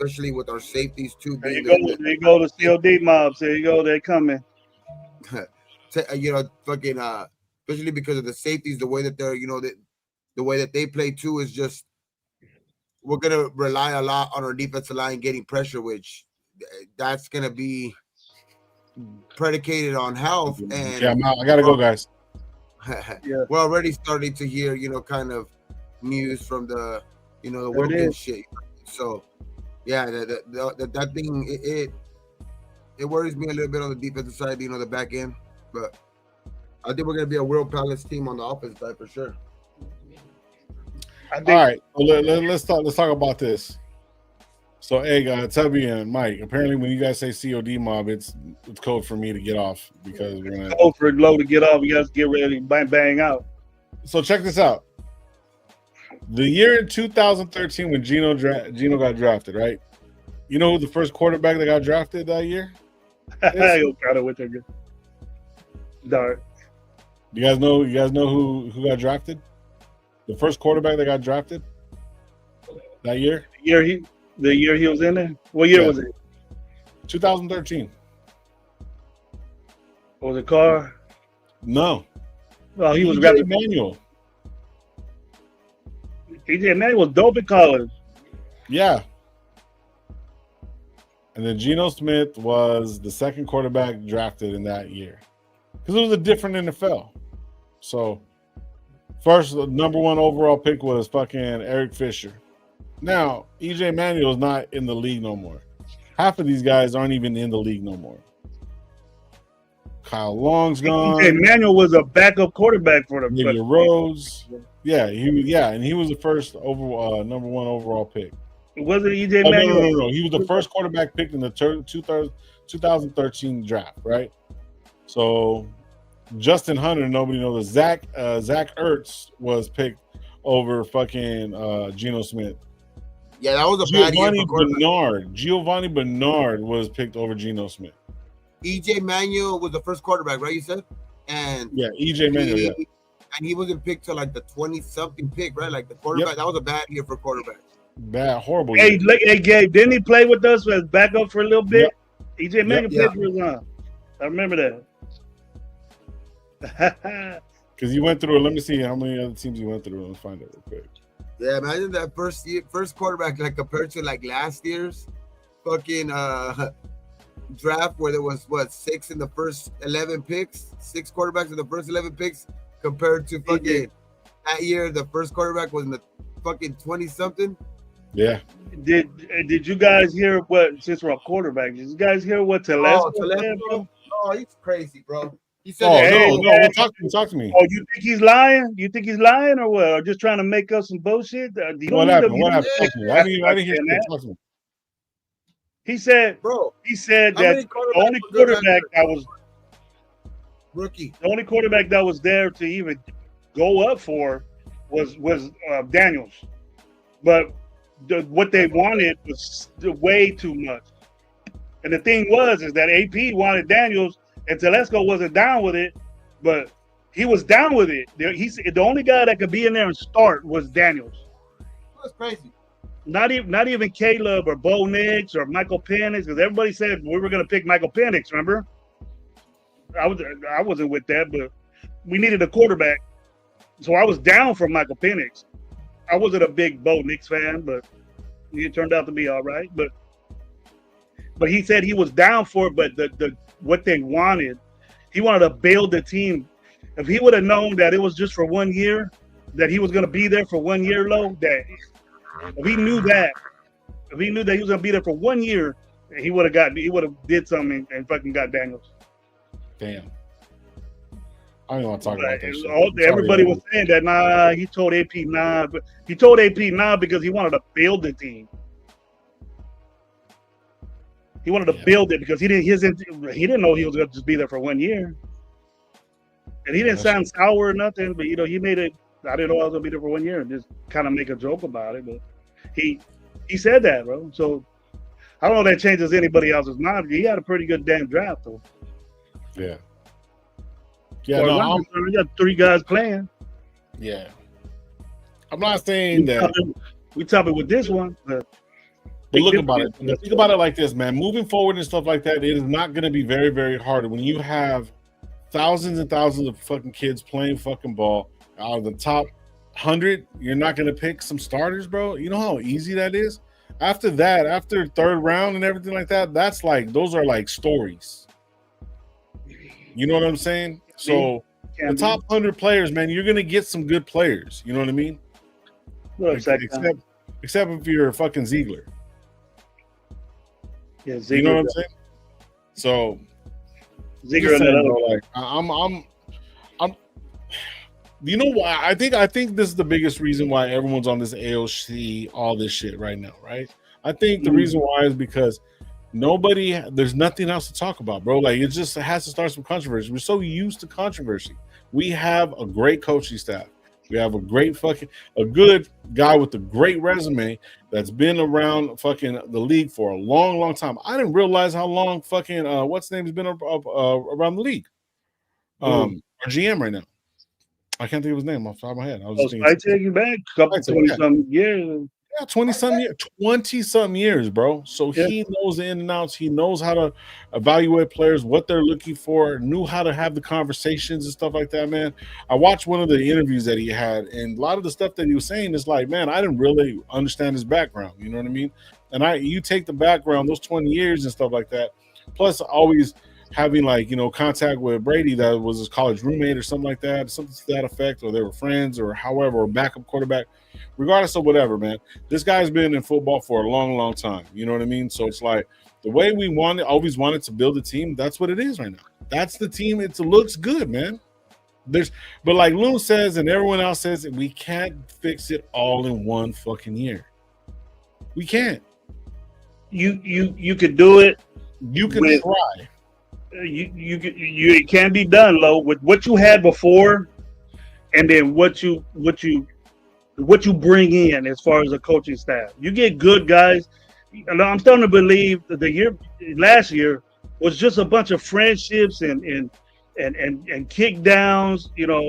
Especially with our safeties too. There you go, the COD mobs. There you go, they're coming. Especially because of the safeties, the way that they're, the way that they play too is just we're gonna rely a lot on our defensive line getting pressure, which that's gonna be predicated on health. And yeah, I gotta go, guys. Yeah. We're already starting to hear, kind of news from the, the working shit. So. Yeah, that thing it worries me a little bit on the defensive side, the back end, but I think we're gonna be a World Palace team on the offense side for sure. I All think right, well, let's talk about this. So, hey, Tubby and Mike. Apparently, when you guys say COD mob, it's code for me to get off because we're gonna. go for it low to get off. You guys get ready, bang out. So check this out. The year in 2013 when Gino got drafted, right? You know who the first quarterback that got drafted that year? You'll try to with the dark. You guys know who got drafted? The first quarterback that got drafted that year? The year he was in there. What year was it? 2013. Was it Carr? No. Well, he was E.J. drafted. Manuel. EJ Manuel was dope in college. Yeah. And then Geno Smith was the second quarterback drafted in that year. Because it was a different NFL. So, first, the number 1 overall pick was fucking Eric Fisher. Now, EJ Manuel is not in the league no more. Half of these guys aren't even in the league no more. Kyle Long's gone. EJ Manuel was a backup quarterback for the Maybe Rose. Yeah, and he was the first number 1 overall pick. Was it EJ Manuel? No. He was the first quarterback picked in the 2013 draft, right? So Justin Hunter, nobody knows. Zach Ertz was picked over fucking Geno Smith. Yeah, that was a bad year for quarterback. Giovanni Bernard was picked over Geno Smith. EJ Manuel was the first quarterback, right? You said, and yeah, EJ Manuel. Yeah. And he wasn't picked to like the 20-something pick, right? Like the quarterback. Yep. That was a bad year for quarterbacks. Bad, horrible. Hey, Gabe, didn't he play with us as backup for a little bit? Yep. EJ Manuel played for us. I remember that. Because he went through. Let me see how many other teams he went through. Let's find it real quick. Yeah, imagine that first quarterback, like compared to like last year's fucking draft where there was 6 in the first 11 picks, 6 quarterbacks in the first 11 picks, compared to fucking that year the first quarterback was in the fucking 20-something. Yeah. Did you guys hear what? Since we're a quarterback, did you guys hear what Telesco said, bro? Oh, he's crazy, bro. He said, no, talk to me. Oh, you think he's lying? You think he's lying or what? Or just trying to make up some bullshit? What happened? What happened? I didn't hear that. Talk to me. He said, bro. He said that the only quarterback that was rookie, the only quarterback that was there to even go up for was Daniels, but what they wanted was way too much. And the thing is that AP wanted Daniels. And Telesco wasn't down with it, but he was down with it. The only guy that could be in there and start was Daniels. That's crazy. Not even Caleb or Bo Nix or Michael Penix, because everybody said we were going to pick Michael Penix. Remember? I wasn't with that, but we needed a quarterback, so I was down for Michael Penix. I wasn't a big Bo Nix fan, but he turned out to be all right. But he said he was down for it, but the what they wanted, he wanted to build the team. If he would have known that it was just for 1 year, that he was going to be there for 1 year, that if he knew that he was going to be there for 1 year, he would have did something and fucking got Daniels. Damn. I don't even want to talk about that shit. Everybody was saying that he told AP but he told AP because he wanted to build the team. He wanted to build it because he didn't know he was going to just be there for 1 year, and he didn't sound sour or nothing. But he made it. I didn't know I was going to be there for 1 year and just kind of make a joke about it. But he said that, bro. So I don't know if that changes anybody else's mind. He had a pretty good damn draft, though. Yeah. Yeah. We got 3 guys playing. Yeah. I'm not saying that we topping with this one, but look about it. Think about it like this, man. Moving forward and stuff like that, it is not going to be very, very hard. When you have thousands and thousands of fucking kids playing fucking ball out of the top 100, you're not going to pick some starters, bro. You know how easy that is? After that, after 3rd round and everything like that, those are like stories. You know what I'm saying? So the top 100 players, man, you're going to get some good players. You know what I mean? Well, except if you're fucking Ziegler. Yeah, Ziegler. You know what I'm saying? So Ziegler, like, You know why? I think this is the biggest reason why everyone's on this AOC, all this shit right now, right? I think the reason why is because there's nothing else to talk about, bro. Like it has to start some controversy. We're so used to controversy. We have a great coaching staff. We have a good guy with a great resume that's been around fucking the league for a long, long time. I didn't realize how long fucking what's his name has been around the league. Our GM right now. I can't think of his name off the top of my head. I was just I thinking take you back a couple 20-something years. yeah, 20 something years, bro. So Yeah. he knows the in and outs. He knows how to evaluate players, what they're looking for, knew how to have the conversations and stuff like that, man. I watched one of the interviews that he had, and a lot of the stuff that he was saying is like, man, I didn't really understand his background. You know what I mean? And you take the background, those 20 years and stuff like that, plus always having contact with Brady that was his college roommate or something like that, something to that effect, or they were friends or however, or backup quarterback, regardless of whatever, man. This guy's been in football for a long, long time. You know what I mean? So it's like the way we always wanted to build a team, that's what it is right now. That's the team. It looks good, man. But like Loon says and everyone else says, we can't fix it all in one fucking year. We can't. You could do it. You can try. It can be done, Lo, with what you had before, and then what you bring in as far as a coaching staff. You get good guys. I'm starting to believe that last year was just a bunch of friendships and kick downs, and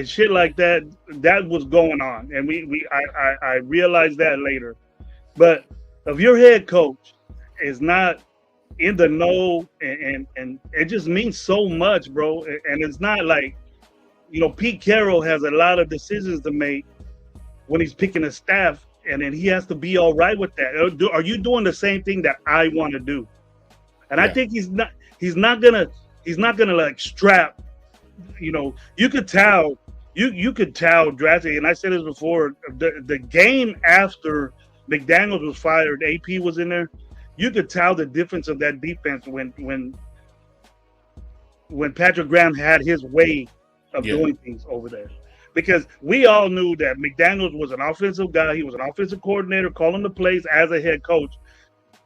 shit like that. That was going on, and I realized that later. But if your head coach is not in the know, and it just means so much, bro. And it's not like, Pete Carroll has a lot of decisions to make when he's picking a staff, and then he has to be all right with that. Are you doing the same thing that I want to do? And I think he's not gonna like strap. You could tell drafting, and I said this before, the game after McDaniels was fired, AP was in there. You could tell the difference of that defense when Patrick Graham had his way of doing things over there. Because we all knew that McDaniels was an offensive guy. He was an offensive coordinator calling the plays as a head coach.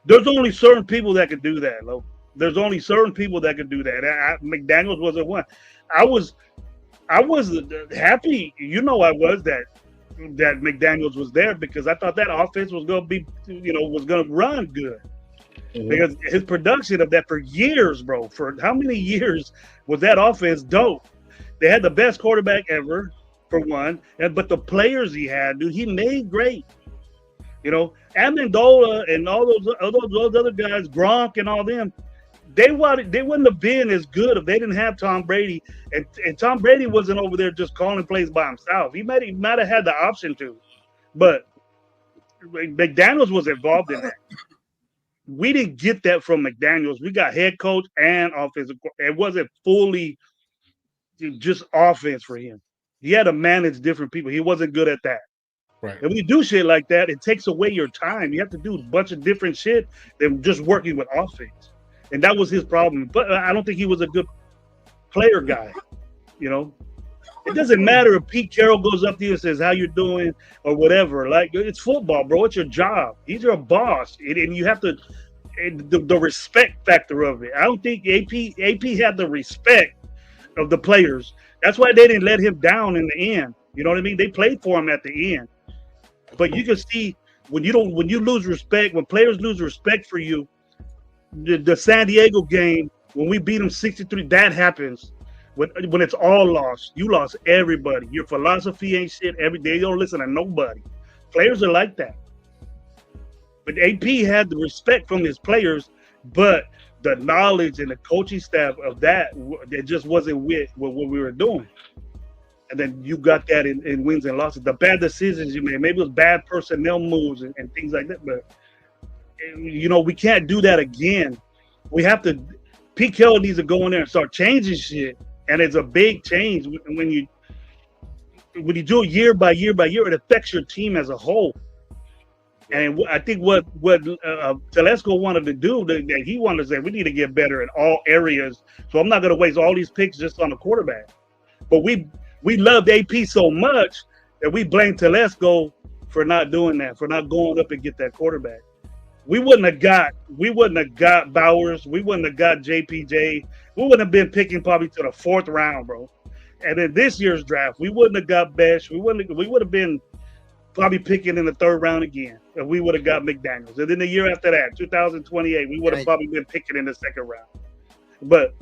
There's only certain people that could do that, Lo. There's only certain people that could do that. McDaniels wasn't one. I was happy, I was that McDaniels was there, because I thought that offense was going to be, was going to run good. Mm-hmm. Because his production of that for years, bro, for how many years was that offense dope? They had the best quarterback ever, for one, but the players he had, dude, he made great. Amendola and all those other guys, Gronk and all them, they wouldn't have been as good if they didn't have Tom Brady. And Tom Brady wasn't over there just calling plays by himself. He might have had the option to, but McDaniels was involved in that. We didn't get that from McDaniels. We got head coach and offensive. It wasn't fully just offense for him. He had to manage different people. He wasn't good at that. Right. And when you do shit like that, it takes away your time. You have to do a bunch of different shit than just working with offense. And that was his problem. But I don't think he was a good player guy. It doesn't matter if Pete Carroll goes up to you and says, "How you doing?" or whatever. Like, it's football, bro. It's your job. He's your boss, and you have to the respect factor of it. I don't think AP had the respect of the players. That's why they didn't let him down in the end. You know what I mean? They played for him at the end. But you can see when you lose respect, when players lose respect for you, the San Diego game when we beat them 63, that happens. When it's all lost, you lost everybody. Your philosophy ain't shit. They don't listen to nobody. Players are like that. But AP had the respect from his players, but the knowledge and the coaching staff of that, it just wasn't with what we were doing. And then you got that in wins and losses. The bad decisions you made, maybe it was bad personnel moves and things like that. But, we can't do that again. We have to, Pete Carroll needs to go in there and start changing shit. And it's a big change when you do it year by year by year. It affects your team as a whole. And I think what Telesco wanted to do, that he wanted to say, we need to get better in all areas. So I'm not going to waste all these picks just on the quarterback. But we loved AP so much that we blamed Telesco for not doing that, for not going up and get that quarterback. We wouldn't have got Bowers. We wouldn't have got JPJ. We wouldn't have been picking probably to the 4th round, bro. And in this year's draft, we wouldn't have got Besh. We would have been probably picking in the 3rd round again if we would have got McDaniels. And then the year after that, 2028, we would have probably been picking in the 2nd round. But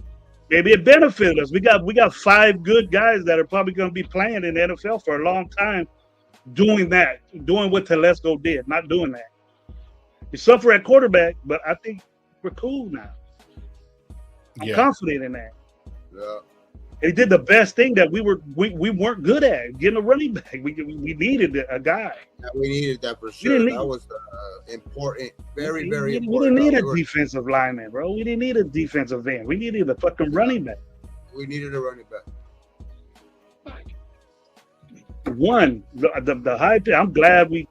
maybe it benefited us. We got 5 good guys that are probably going to be playing in the NFL for a long time, doing what Telesco did, not doing that. We suffer at quarterback, but I think we're cool now. I'm confident in that. Yeah. And he did the best thing that we weren't good at, getting a running back. We needed a guy. Yeah, we needed that for sure. That was important, very, very important. We didn't need a defensive lineman, bro. We didn't need a defensive end. We needed a fucking running back. We needed a running back. The high. I'm glad we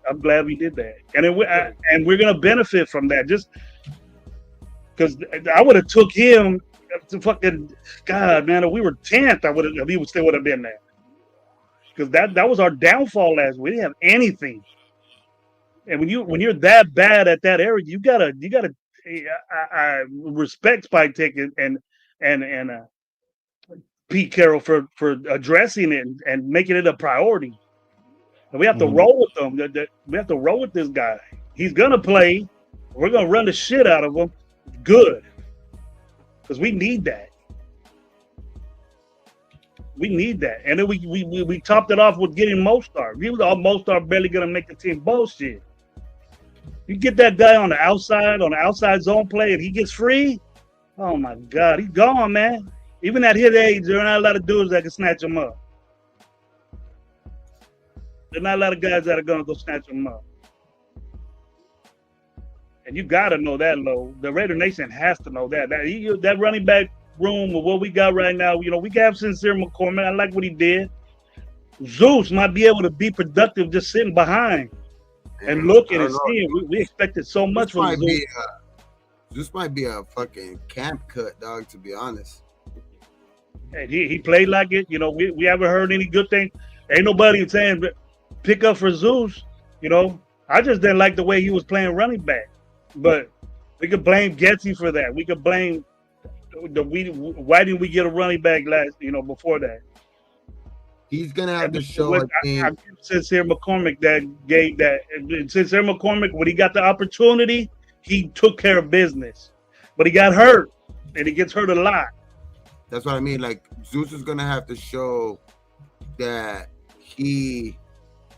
did that, and we're gonna benefit from that. Just because I would have took him to fucking God, man. If we were 10th, he still would have been there. Because that was our downfall last week. We didn't have anything. And when you're that bad at that area, you gotta respect Spike Tech and Pete Carroll for addressing it and making it a priority. And we have to roll with them. We have to roll with this guy. He's gonna play. We're gonna run the shit out of him. Good, because we need that. We need that. And then we topped it off with getting Mostar. We thought Mostar barely gonna make the team. Bullshit. You get that guy on the outside zone play, and he gets free. Oh my God, he's gone, man. Even at his age, there are not a lot of dudes that can snatch him up. There are not a lot of guys that are gonna go snatch him up. And you gotta know that, Lo. The Raider Nation has to know that. That running back room of what we got right now, we can have Sincere McCormick. I like what he did. Zeus might be able to be productive just sitting behind and looking and seeing. We expected so much from Zeus. Zeus might be a fucking camp cut, dog, to be honest. And he played like it. We haven't heard any good thing. Ain't nobody saying pick up for Zeus. I just didn't like the way he was playing running back. But we could blame Getsy for that. We could blame why didn't we get a running back before that? He's gonna have to show. I Sincere McCormick Sincere McCormick, when he got the opportunity, he took care of business. But he got hurt, and he gets hurt a lot. That's what I mean. Like, Zeus is gonna have to show that he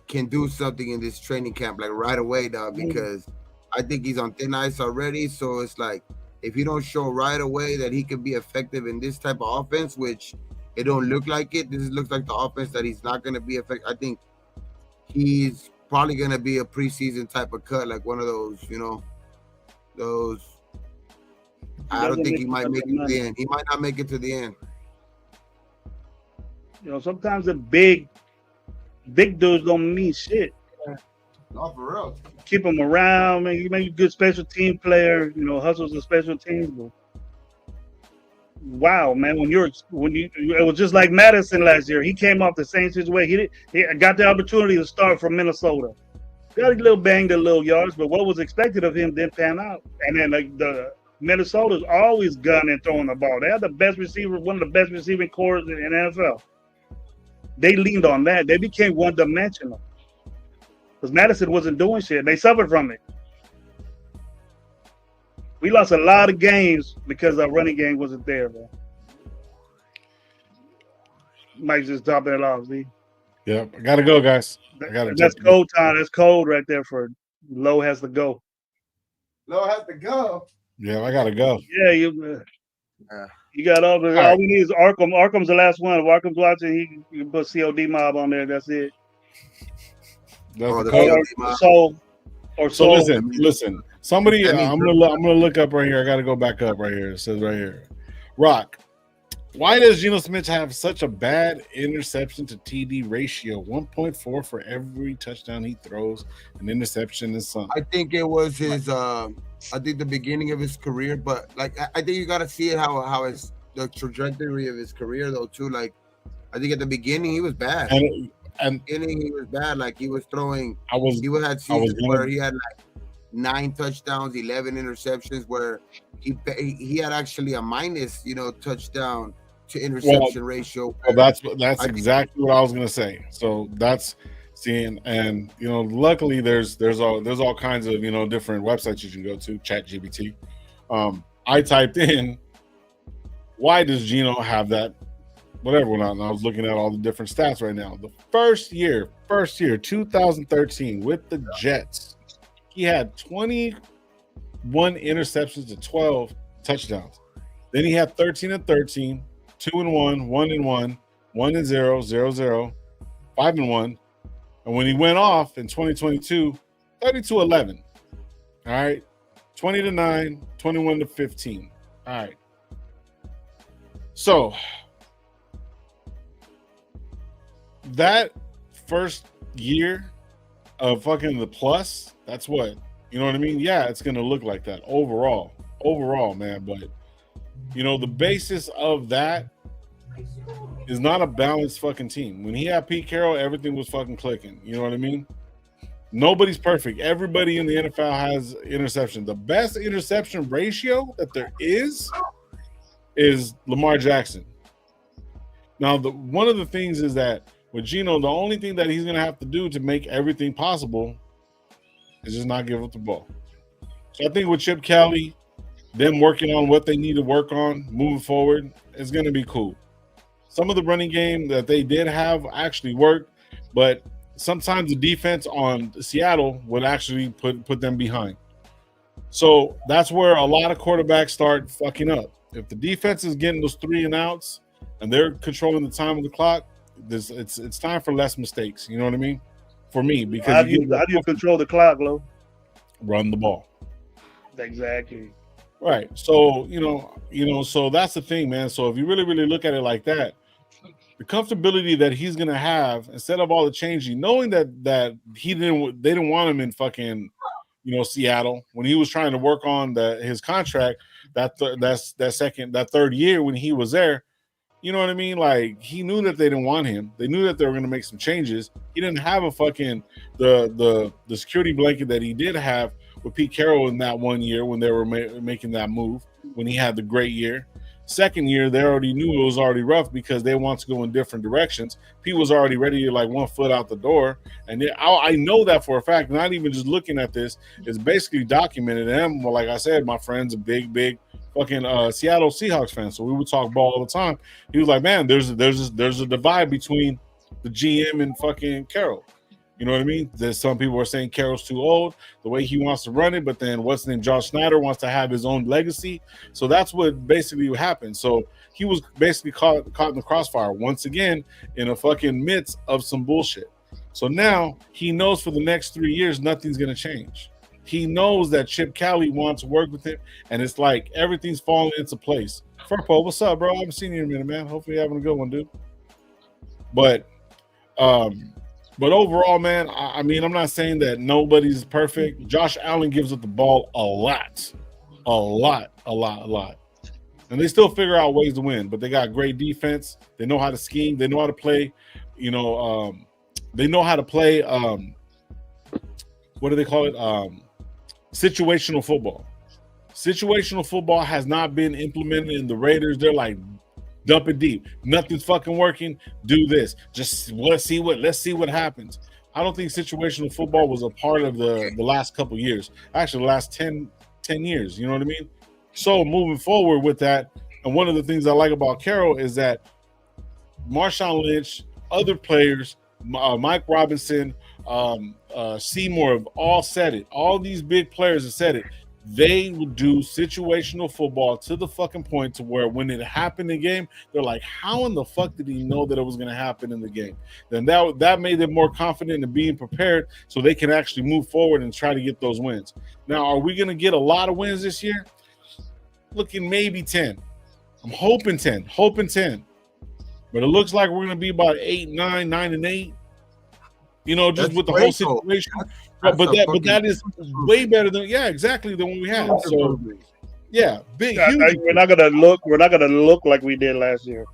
can do something in this training camp, like right away, dog. Because I think he's on thin ice already. So it's like, if he don't show right away that he can be effective in this type of offense, which it don't look like it. This looks like the offense that he's not gonna be effective. I think he's probably gonna be a preseason type of cut, like one of those, those. I don't think he might make it to the end. He might not make it to the end. Sometimes the big dudes don't mean shit. No, for real. Keep him around, man. You make a good special team player. Hustles and special teams. But wow, man. It was just like Madison last year. He came off the same situation. He got the opportunity to start from Minnesota. Got a little banged, a little yards, but what was expected of him didn't pan out. And then the Minnesota's always gunning and throwing the ball. They had the best receiver, one of the best receiving corps in the NFL. They leaned on that. They became one-dimensional. Because Madison wasn't doing shit. They suffered from it. We lost a lot of games because our running game wasn't there, bro. Mike's just topping it off, see? Yep, I gotta go, guys. That's cold time. That's cold right there for Low has to go. Low has to go. Yeah, I gotta go. Yeah, you got all we need is Arkham. Arkham's the last one. If Arkham's watching, he can put COD mob on there. That's it. So listen. Somebody, I'm gonna look up right here. I gotta go back up right here. It says right here, Rock. Why does Geno Smith have such a bad interception to TD ratio? 1.4 for every touchdown he throws. An interception is something. I think it was his. I think the beginning of his career, but like I think you got to see it how his the trajectory of his career though too. Like I think at the beginning he was bad. And Beginning he was bad. Like he was throwing. I was He had I was seasons gonna, where he had like 9 touchdowns, 11 interceptions, where he had actually a minus, touchdown to interception ratio. well, that's I exactly what I was gonna say. So that's seeing, and luckily there's all kinds of different websites you can go to, ChatGPT. I typed in, why does Geno have that whatever went on, and I was looking at all the different stats right now. The first year 2013 with the Jets, he had 21 interceptions to 12 touchdowns. Then he had 13 and 13, 2 and 1, 1 and 1, 1 and 0, 0, 0, 5 and 1. And when he went off in 2022, 30-11. All right. 20-9, 21-15. All right. So that first year of fucking the plus, that's what, you know what I mean? Yeah, it's going to look like that overall, man. But, the basis of that is not a balanced fucking team. When he had Pete Carroll, everything was fucking clicking. You know what I mean? Nobody's perfect. Everybody in the NFL has interception. The best interception ratio that there is Lamar Jackson. Now, one of the things is that with Geno, the only thing that he's going to have to do to make everything possible is just not give up the ball. So I think with Chip Kelly, them working on what they need to work on moving forward, is going to be cool. Some of the running game that they did have actually worked, but sometimes the defense on Seattle would actually put them behind. So that's where a lot of quarterbacks start fucking up. If the defense is getting those 3 and outs and they're controlling the time of the clock, it's time for less mistakes. You know what I mean? For me, because how do you control the clock, Lo? Run the ball. Exactly. Right. So so that's the thing, man. So if you really, really look at it like that, the comfortability that he's gonna have instead of all the changing, knowing that they didn't want him in fucking Seattle when he was trying to work on his contract that third year when he was there. You know what I mean? Like, he knew that they didn't want him. They knew that they were going to make some changes. He didn't have a fucking the security blanket that he did have with Pete Carroll in that one year when they were making that move, when he had the great year. Second year, they already knew it was already rough because they want to go in different directions. Pete was already ready to 1 foot out the door. And I know that for a fact, not even just looking at this. It's basically documented. And like I said, my friend's a big fucking Seattle Seahawks fan, so we would talk ball all the time. He was like, man, there's a divide between the GM and fucking Carroll. You know what I mean? There's some people are saying Carroll's too old, the way he wants to run it, but then what's his name, Josh Snyder wants to have his own legacy. So that's what basically happened. So he was basically caught in the crossfire once again in a fucking midst of some bullshit. So now he knows for the next 3 years nothing's gonna change. He knows that Chip Kelly wants to work with him, and it's like everything's falling into place. Furpo, what's up, bro? I haven't seen you in a minute, man. Hopefully you're having a good one, dude. But overall, man, I mean, I'm not saying that nobody's perfect. Josh Allen gives up the ball a lot. And they still figure out ways to win, but they got great defense. They know how to scheme. They know how to play, they know how to play, what do they call it? Situational football. Situational football has not been implemented in the Raiders. They're like, dump it deep. Nothing's fucking working. Do this. Just let's see what happens. I don't think situational football was a part of the last couple years. Actually, the last 10 years. You know what I mean? So moving forward with that, and one of the things I like about Carroll is that Marshawn Lynch, other players, Mike Robinson, Seymour have all said it. All these big players have said it. They will do situational football to the fucking point to where when it happened in the game, they're like, how in the fuck did he know that it was going to happen in the game? Then that made them more confident in being prepared so they can actually move forward and try to get those wins. Now, are we going to get a lot of wins this year? Looking maybe 10. I'm hoping 10. But it looks like we're going to be about 8, 9, 9 and 8. You know, just That's with the great, whole though. situation. That's But a that fucking- is way better than exactly than what we had. So yeah, big huge. We're not gonna look like we did last year.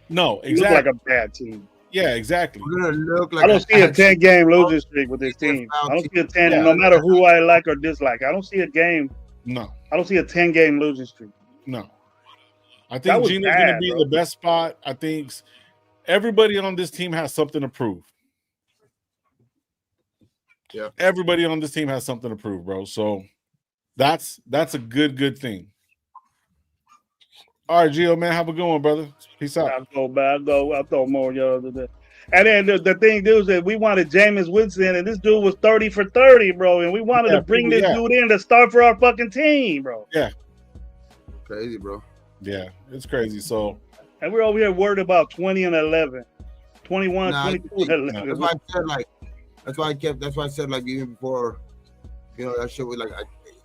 No, We look exactly. like a bad team. Yeah, exactly. We're gonna look like I don't see a 10-game losing streak with this team. I don't see a 10, Yeah. no matter who I like or dislike. I don't see a game. No, I don't see a 10-game losing streak. no. I That think was Gino's bad, going to be in bro. the best spot. I think everybody on this team has something to prove. Yeah. Everybody on this team has something to prove, bro. So that's a good thing. All right, Gio, man, have a good one, brother. Peace out. I'll throw more yards than that. And then the thing, dude, is that we wanted Jameis Winston, and this dude was 30 for 30, bro. And we wanted to bring this dude in to start for our fucking team, bro. Yeah. Crazy, bro. Yeah, it's crazy. So, and we're over here worried about 20 and 11, 21, 22 and 11. That's why I said that's why I said like even before, you know, that shit was like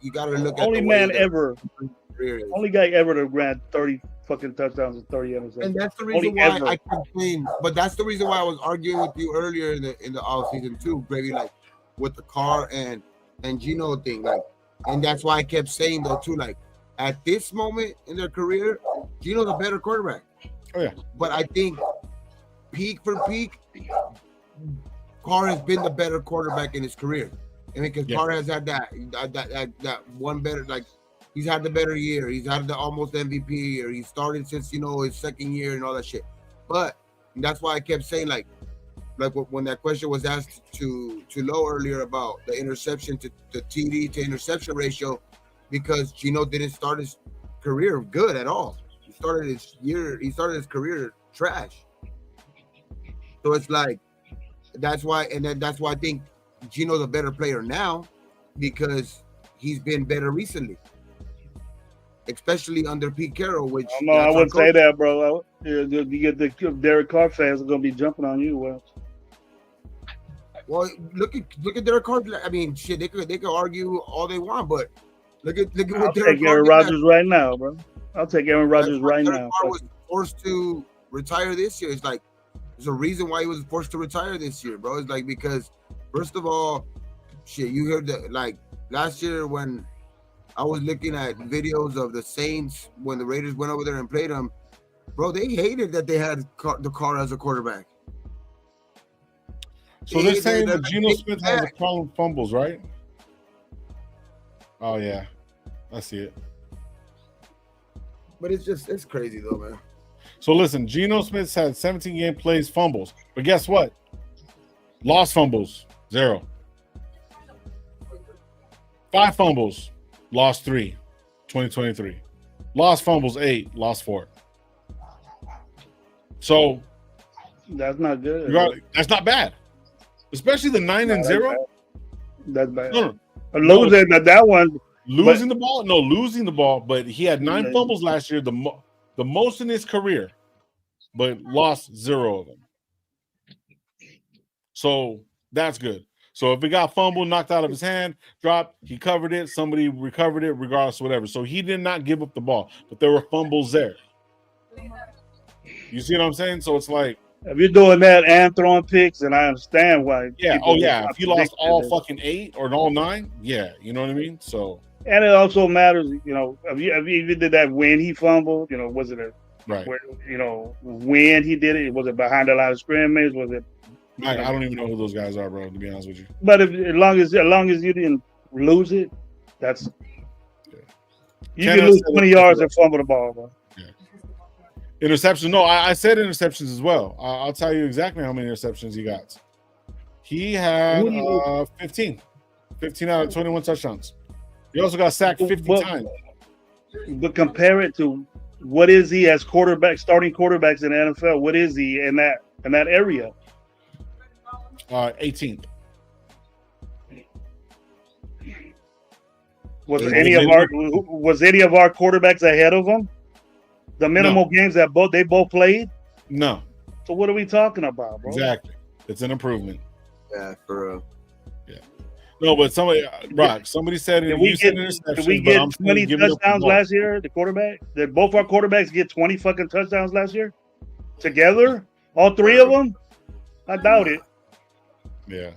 you gotta look at only man ever, only guy ever to grant 30 fucking touchdowns and 30 interceptions. And that's the reason why I complain. But that's the reason why I was arguing with you earlier in the off season too, baby, like with the Carr and Gino thing, like, and that's why I kept saying though too, like at this moment in their career, Gino's a better quarterback. Oh yeah. But I think peak for peak, Carr has been the better quarterback in his career. I mean, because Carr has had that one better, like he's had the better year. He's had the almost MVP year. He started since, you know, his second year and all that shit. But that's why I kept saying like when that question was asked to Low earlier about the interception to TD to interception ratio, because Gino didn't start his career good at all. He started his career trash. So it's like that's why I think Gino's a better player now because he's been better recently, especially under Pete Carroll. Which no, I wouldn't say that, bro. You get the Derek Carr fans are gonna be jumping on you. Well, look at Derek Carr. I mean, shit, they could argue all they want, but look at what Derek Carr. Aaron Rodgers right now, bro. I'll take Aaron Rodgers right now. Derek Carr was forced to retire this year. It's like there's a reason why he was forced to retire this year, bro. It's like because first of all, shit, you heard that like last year when I was looking at videos of the Saints when the Raiders went over there and played them, bro, they hated that they had the Carr as a quarterback. So they're saying that Geno Smith has a problem with fumbles, right? Oh yeah, I see it. But it's crazy though, man. So listen, Geno Smith's had 17 game plays, fumbles, but guess what? Lost fumbles, 0. 5 fumbles, lost 3, 2023. Lost fumbles, 8, lost 4. So that's not good. That's not bad, especially the 9 and 0. That's bad. No. Losing that one. Losing the ball? No, losing the ball. But he had 9 fumbles last year, the most in his career, but lost 0 of them. So that's good. So if it got fumbled, knocked out of his hand, dropped, he covered it, somebody recovered it, regardless of whatever. So he did not give up the ball, but there were fumbles there. You see what I'm saying? So it's like, if you're doing that and throwing picks, and I understand why. Yeah. Oh yeah. If you lost all fucking 8 or all 9, yeah. You know what I mean? So. And it also matters, you know, if you did that when he fumbled, you know, was it right? You know, when he did it, was it behind the line of scrimmage? Was it? I don't even know who those guys are, bro. To be honest with you. But as long as you didn't lose it, that's. Yeah. You can lose 20 yards and fumble the ball, bro. Yeah. Interception. No, I said interceptions as well. I'll tell you exactly how many interceptions he got. He had 15 out of 21 touchdowns. He also got sacked 50 times. But compare it to what is he as quarterback, starting quarterbacks in the NFL? What is he in that area? 18th. Was any of our quarterbacks ahead of him? The minimal games that they both played? No. So what are we talking about, bro? Exactly. It's an improvement. Yeah, for real. Yeah. No, but somebody, Brock, somebody said it. Did we You said get interceptions, but I'm saying 20 give it up touchdowns last year? The quarterback? Did both our quarterbacks get 20 fucking touchdowns last year? Together? All three of them? I doubt it. Yeah.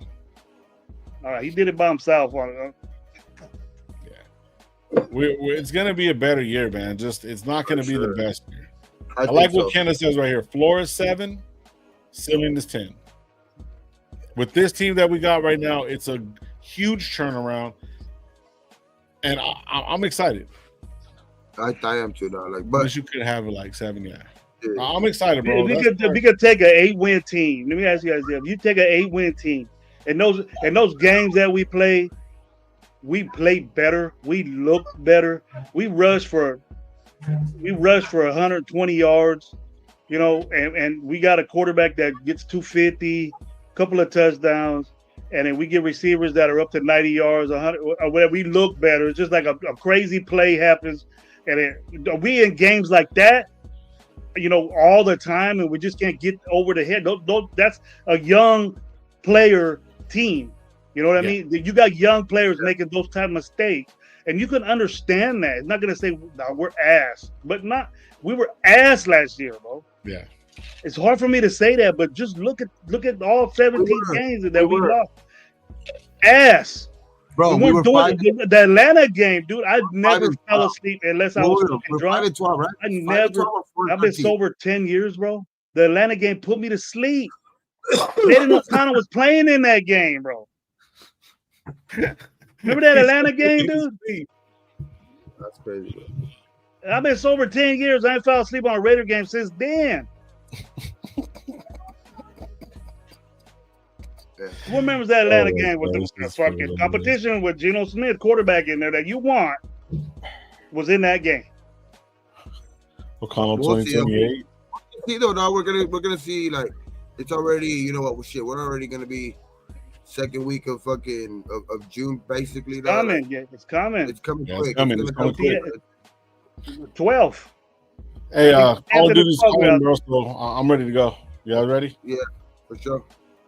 All right, he did it by himself. It's going to be a better year, man. Just it's not going to be the best year. I think like so. what Kenneth says right here. Floor is 7, ceiling is 10. With this team that we got right now, it's a huge turnaround, and I'm excited. I am too now. Like, But but you could have it like 7, yeah. I'm excited, bro. If we could take an 8-win team. Let me ask you guys this: if you take an 8-win team, and those games that we play better, we look better, we rush for 120 yards, you know, and we got a quarterback that gets 250, a couple of touchdowns, and then we get receivers that are up to 90 yards, 100, or whatever. We look better. It's just like a crazy play happens, and we in games like that, you know, all the time, and we just can't get over the head. That's a young player team. You know what I mean? You got young players making those type of mistakes, and you can understand that. It's not gonna say we're ass, but we were ass last year, bro. Yeah. It's hard for me to say that, but just look at all 17 games that we lost. Ass. bro, we weren't doing it. The Atlanta game, dude. I never fell asleep unless I was fucking drunk. 5-12, right? I never. I've been sober 10 years, bro. The Atlanta game put me to sleep. Landon O'Connor was playing in that game, bro. Remember that Atlanta game, dude? That's crazy, bro. I've been sober 10 years. I ain't fell asleep on a Raider game since then. Who remembers that Atlanta game with the fucking competition with Geno Smith, quarterback in there that you want, was in that game? O'Connell 2028. See though, now we're gonna see, like, it's already, you know what, shit, we're already gonna be second week of fucking of June, basically. It's coming, yeah, it's coming. It's coming Yeah, quick. it's coming. It's coming quick. 12. Hey, Call of Duty's coming, bro. So I'm ready to go. You guys ready? Yeah, for sure.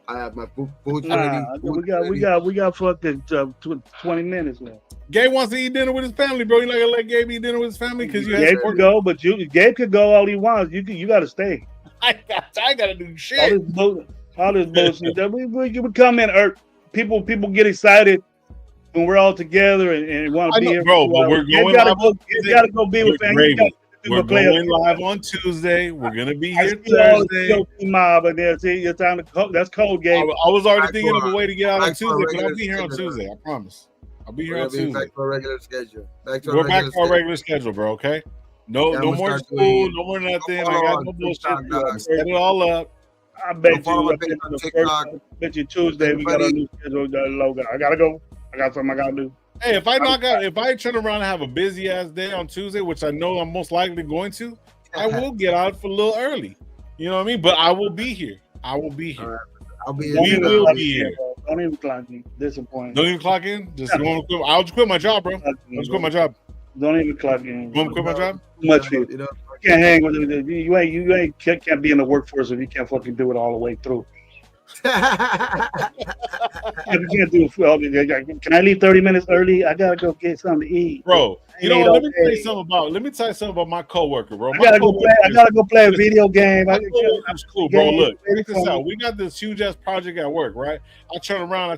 I have my food ready. We got fucking 20 minutes now. Gabe wants to eat dinner with his family, bro. You not gonna let Gabe eat dinner with his family because you Gabe could go, but Gabe could go all he wants. You got to stay. I gotta do shit. All this bullshit. We come in. People get excited when we're all together and want to be here. Bro, but we're going live. You gotta go be with family. We're going live on Tuesday. We're gonna be here Thursday. Mob and there. See, your time to that's cold, Gabe. I was already thinking of a way to get out on Tuesday, but I'll be here on Tuesday. I promise. I'll be here on Tuesday. Back to our regular schedule. We're back to our regular schedule, bro. Okay. No more school, no more nothing. I got no bullshit. Set it all up. I bet you Tuesday we got a new schedule. Logo. I gotta go. I got something I gotta do. Hey, if I turn around and have a busy ass day on Tuesday, which I know I'm most likely going to, I will get out for a little early. You know what I mean? But I will be here. We will be here. Don't even clock in. Disappointing. Don't even clock in. I'll just quit my job, bro. I'll just quit my job. Don't even clock in. You want to quit my job? Too much for you. You can't hang with it. You can't be in the workforce if you can't fucking do it all the way through. You can't do it. Can I leave 30 minutes early? I gotta go get something to eat, bro. You know, let me tell you something about my coworker, bro. I gotta go play a video game. That's cool, bro. Look, check this out. We got this huge ass project at work, right? I turn around,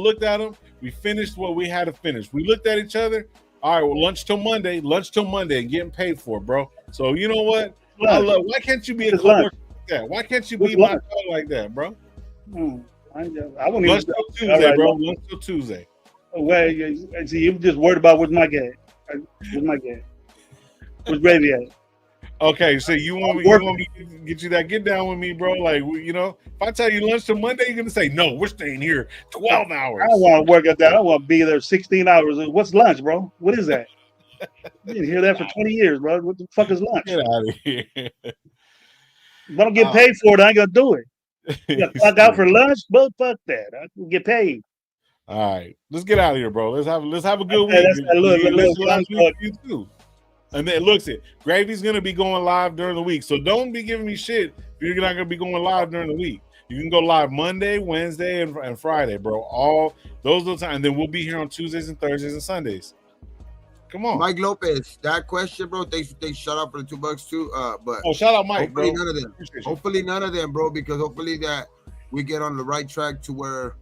looked at him. We finished what we had to finish. We looked at each other. All right, well, lunch till Monday, and getting paid for it, bro. So you know what? Why can't you be a coworker like that? Why can't you be my dog like that, bro? I won't lunch till Tuesday, right, bro. Lunch till Tuesday. Well, see, you just worried about where's my game. Where's gravy at? Okay, so you want me to get you that get down with me, bro? Like, you know, if I tell you lunch till Monday, you're gonna say no. We're staying here 12 hours. I don't want to work at that. I want to be there 16 hours. What's lunch, bro? What is that? You didn't hear that for 20 years, bro. What the fuck is lunch? Get out of here. If I don't get paid for it, I ain't gonna do it. You got to clock out for lunch, but fuck that. I can get paid. All right, let's get out of here, bro. Let's have a good week. That's a little you too. And then looks it. Gravy's gonna be going live during the week, so don't be giving me shit if you're not gonna be going live during the week. You can go live Monday, Wednesday, and Friday, bro. All those are the time. And then we'll be here on Tuesdays and Thursdays and Sundays. Come on, Mike Lopez. That question, bro. Thanks shout out for the $2 too. But shout out Mike, hopefully bro. none of them. Hopefully none of them, bro. Because hopefully that we get on the right track to where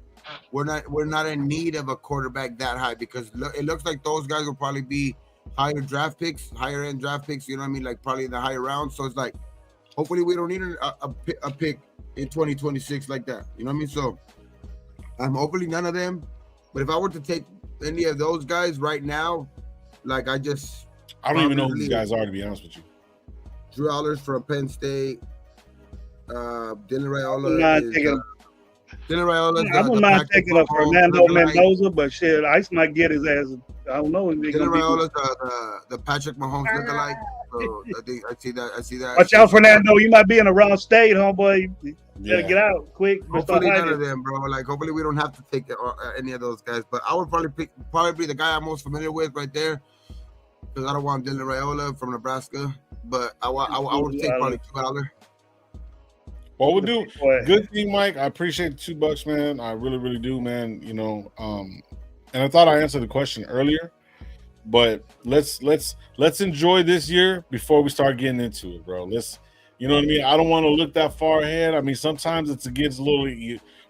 we're not in need of a quarterback that high. Because it looks like those guys will probably be higher end draft picks. You know what I mean? Like probably in the higher rounds. So it's like, hopefully we don't need a pick in 2026 like that. You know what I mean? So hopefully none of them. But if I were to take any of those guys right now, like I don't even know who these guys are, to be honest with you. Drew Allers from Penn State. Dylan Raiola. I wouldn't mind taking a Fernando Mendoza, but shit, Ice might get his ass. I don't know. Dylan Raiola's the Patrick Mahomes lookalike. So I see that. Watch out, Fernando. You might be in the wrong state, homeboy. You better get out quick. Hopefully none of them, bro. Like hopefully we don't have to take any of those guys. But I would probably pick the guy I'm most familiar with right there, because I don't want Dylan Raiola from Nebraska. But I would take probably $2. Well, we'll do good thing, Mike. I appreciate the $2, man. I really, really do, man. You know, and I thought I answered the question earlier, but let's enjoy this year before we start getting into it, bro. You know what I mean? I don't want to look that far ahead. I mean, sometimes it gets a little.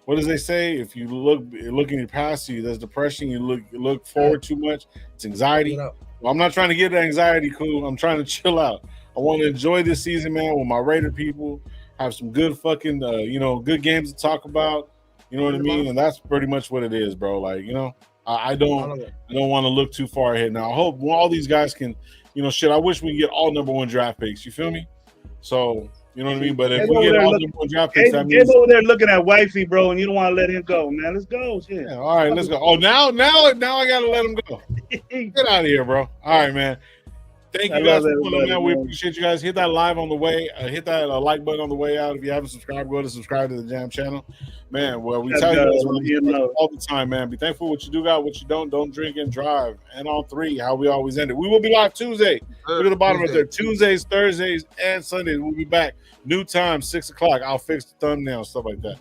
What does they say? If you looking past you, there's depression. You look forward too much. It's anxiety. Well, I'm not trying to get the anxiety, cool. I'm trying to chill out. I want to enjoy this season, man, with my Raider people. Have some good fucking, good games to talk about. You know what I mean? And that's pretty much what it is, bro. Like, you know, I don't want to look too far ahead. Now, I hope all these guys can, I wish we could get all number 1 draft picks. You feel me? So, you know what I mean? But if we get all number 1 draft picks, that means over there looking at wifey, bro, and you don't want to let him go, man. Let's go. Shit. Yeah, all right, let's go. Oh, now I gotta let him go. Get out of here, bro. All right, man. Thank you guys for pulling out. We appreciate you guys. Hit that live on the way. Hit that like button on the way out. If you haven't subscribed, go to subscribe to the Jam channel. Man, well, we tell you guys all the time, man. Be thankful what you do got, what you don't. Don't drink and drive. And on 3, how we always end it. We will be live Tuesday. Look at the bottom right there. Tuesdays, Thursdays, and Sundays. We'll be back. New time, 6 o'clock. I'll fix the thumbnail, stuff like that.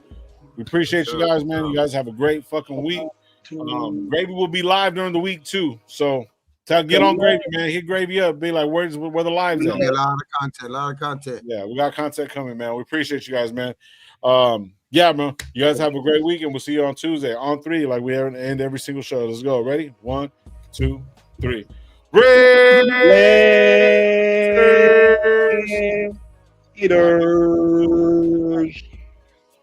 We appreciate you guys, man. You guys have a great fucking week. Gravy will be live during the week, too. So, get on Gravy, man. Hit Gravy up. Be like, where the lives at? A lot of content. Yeah, we got content coming, man. We appreciate you guys, man. Yeah, man. You guys have a great week, and we'll see you on Tuesday on 3, like we end every single show. Let's go. Ready? 1, 2, 3. Raiders! Eater.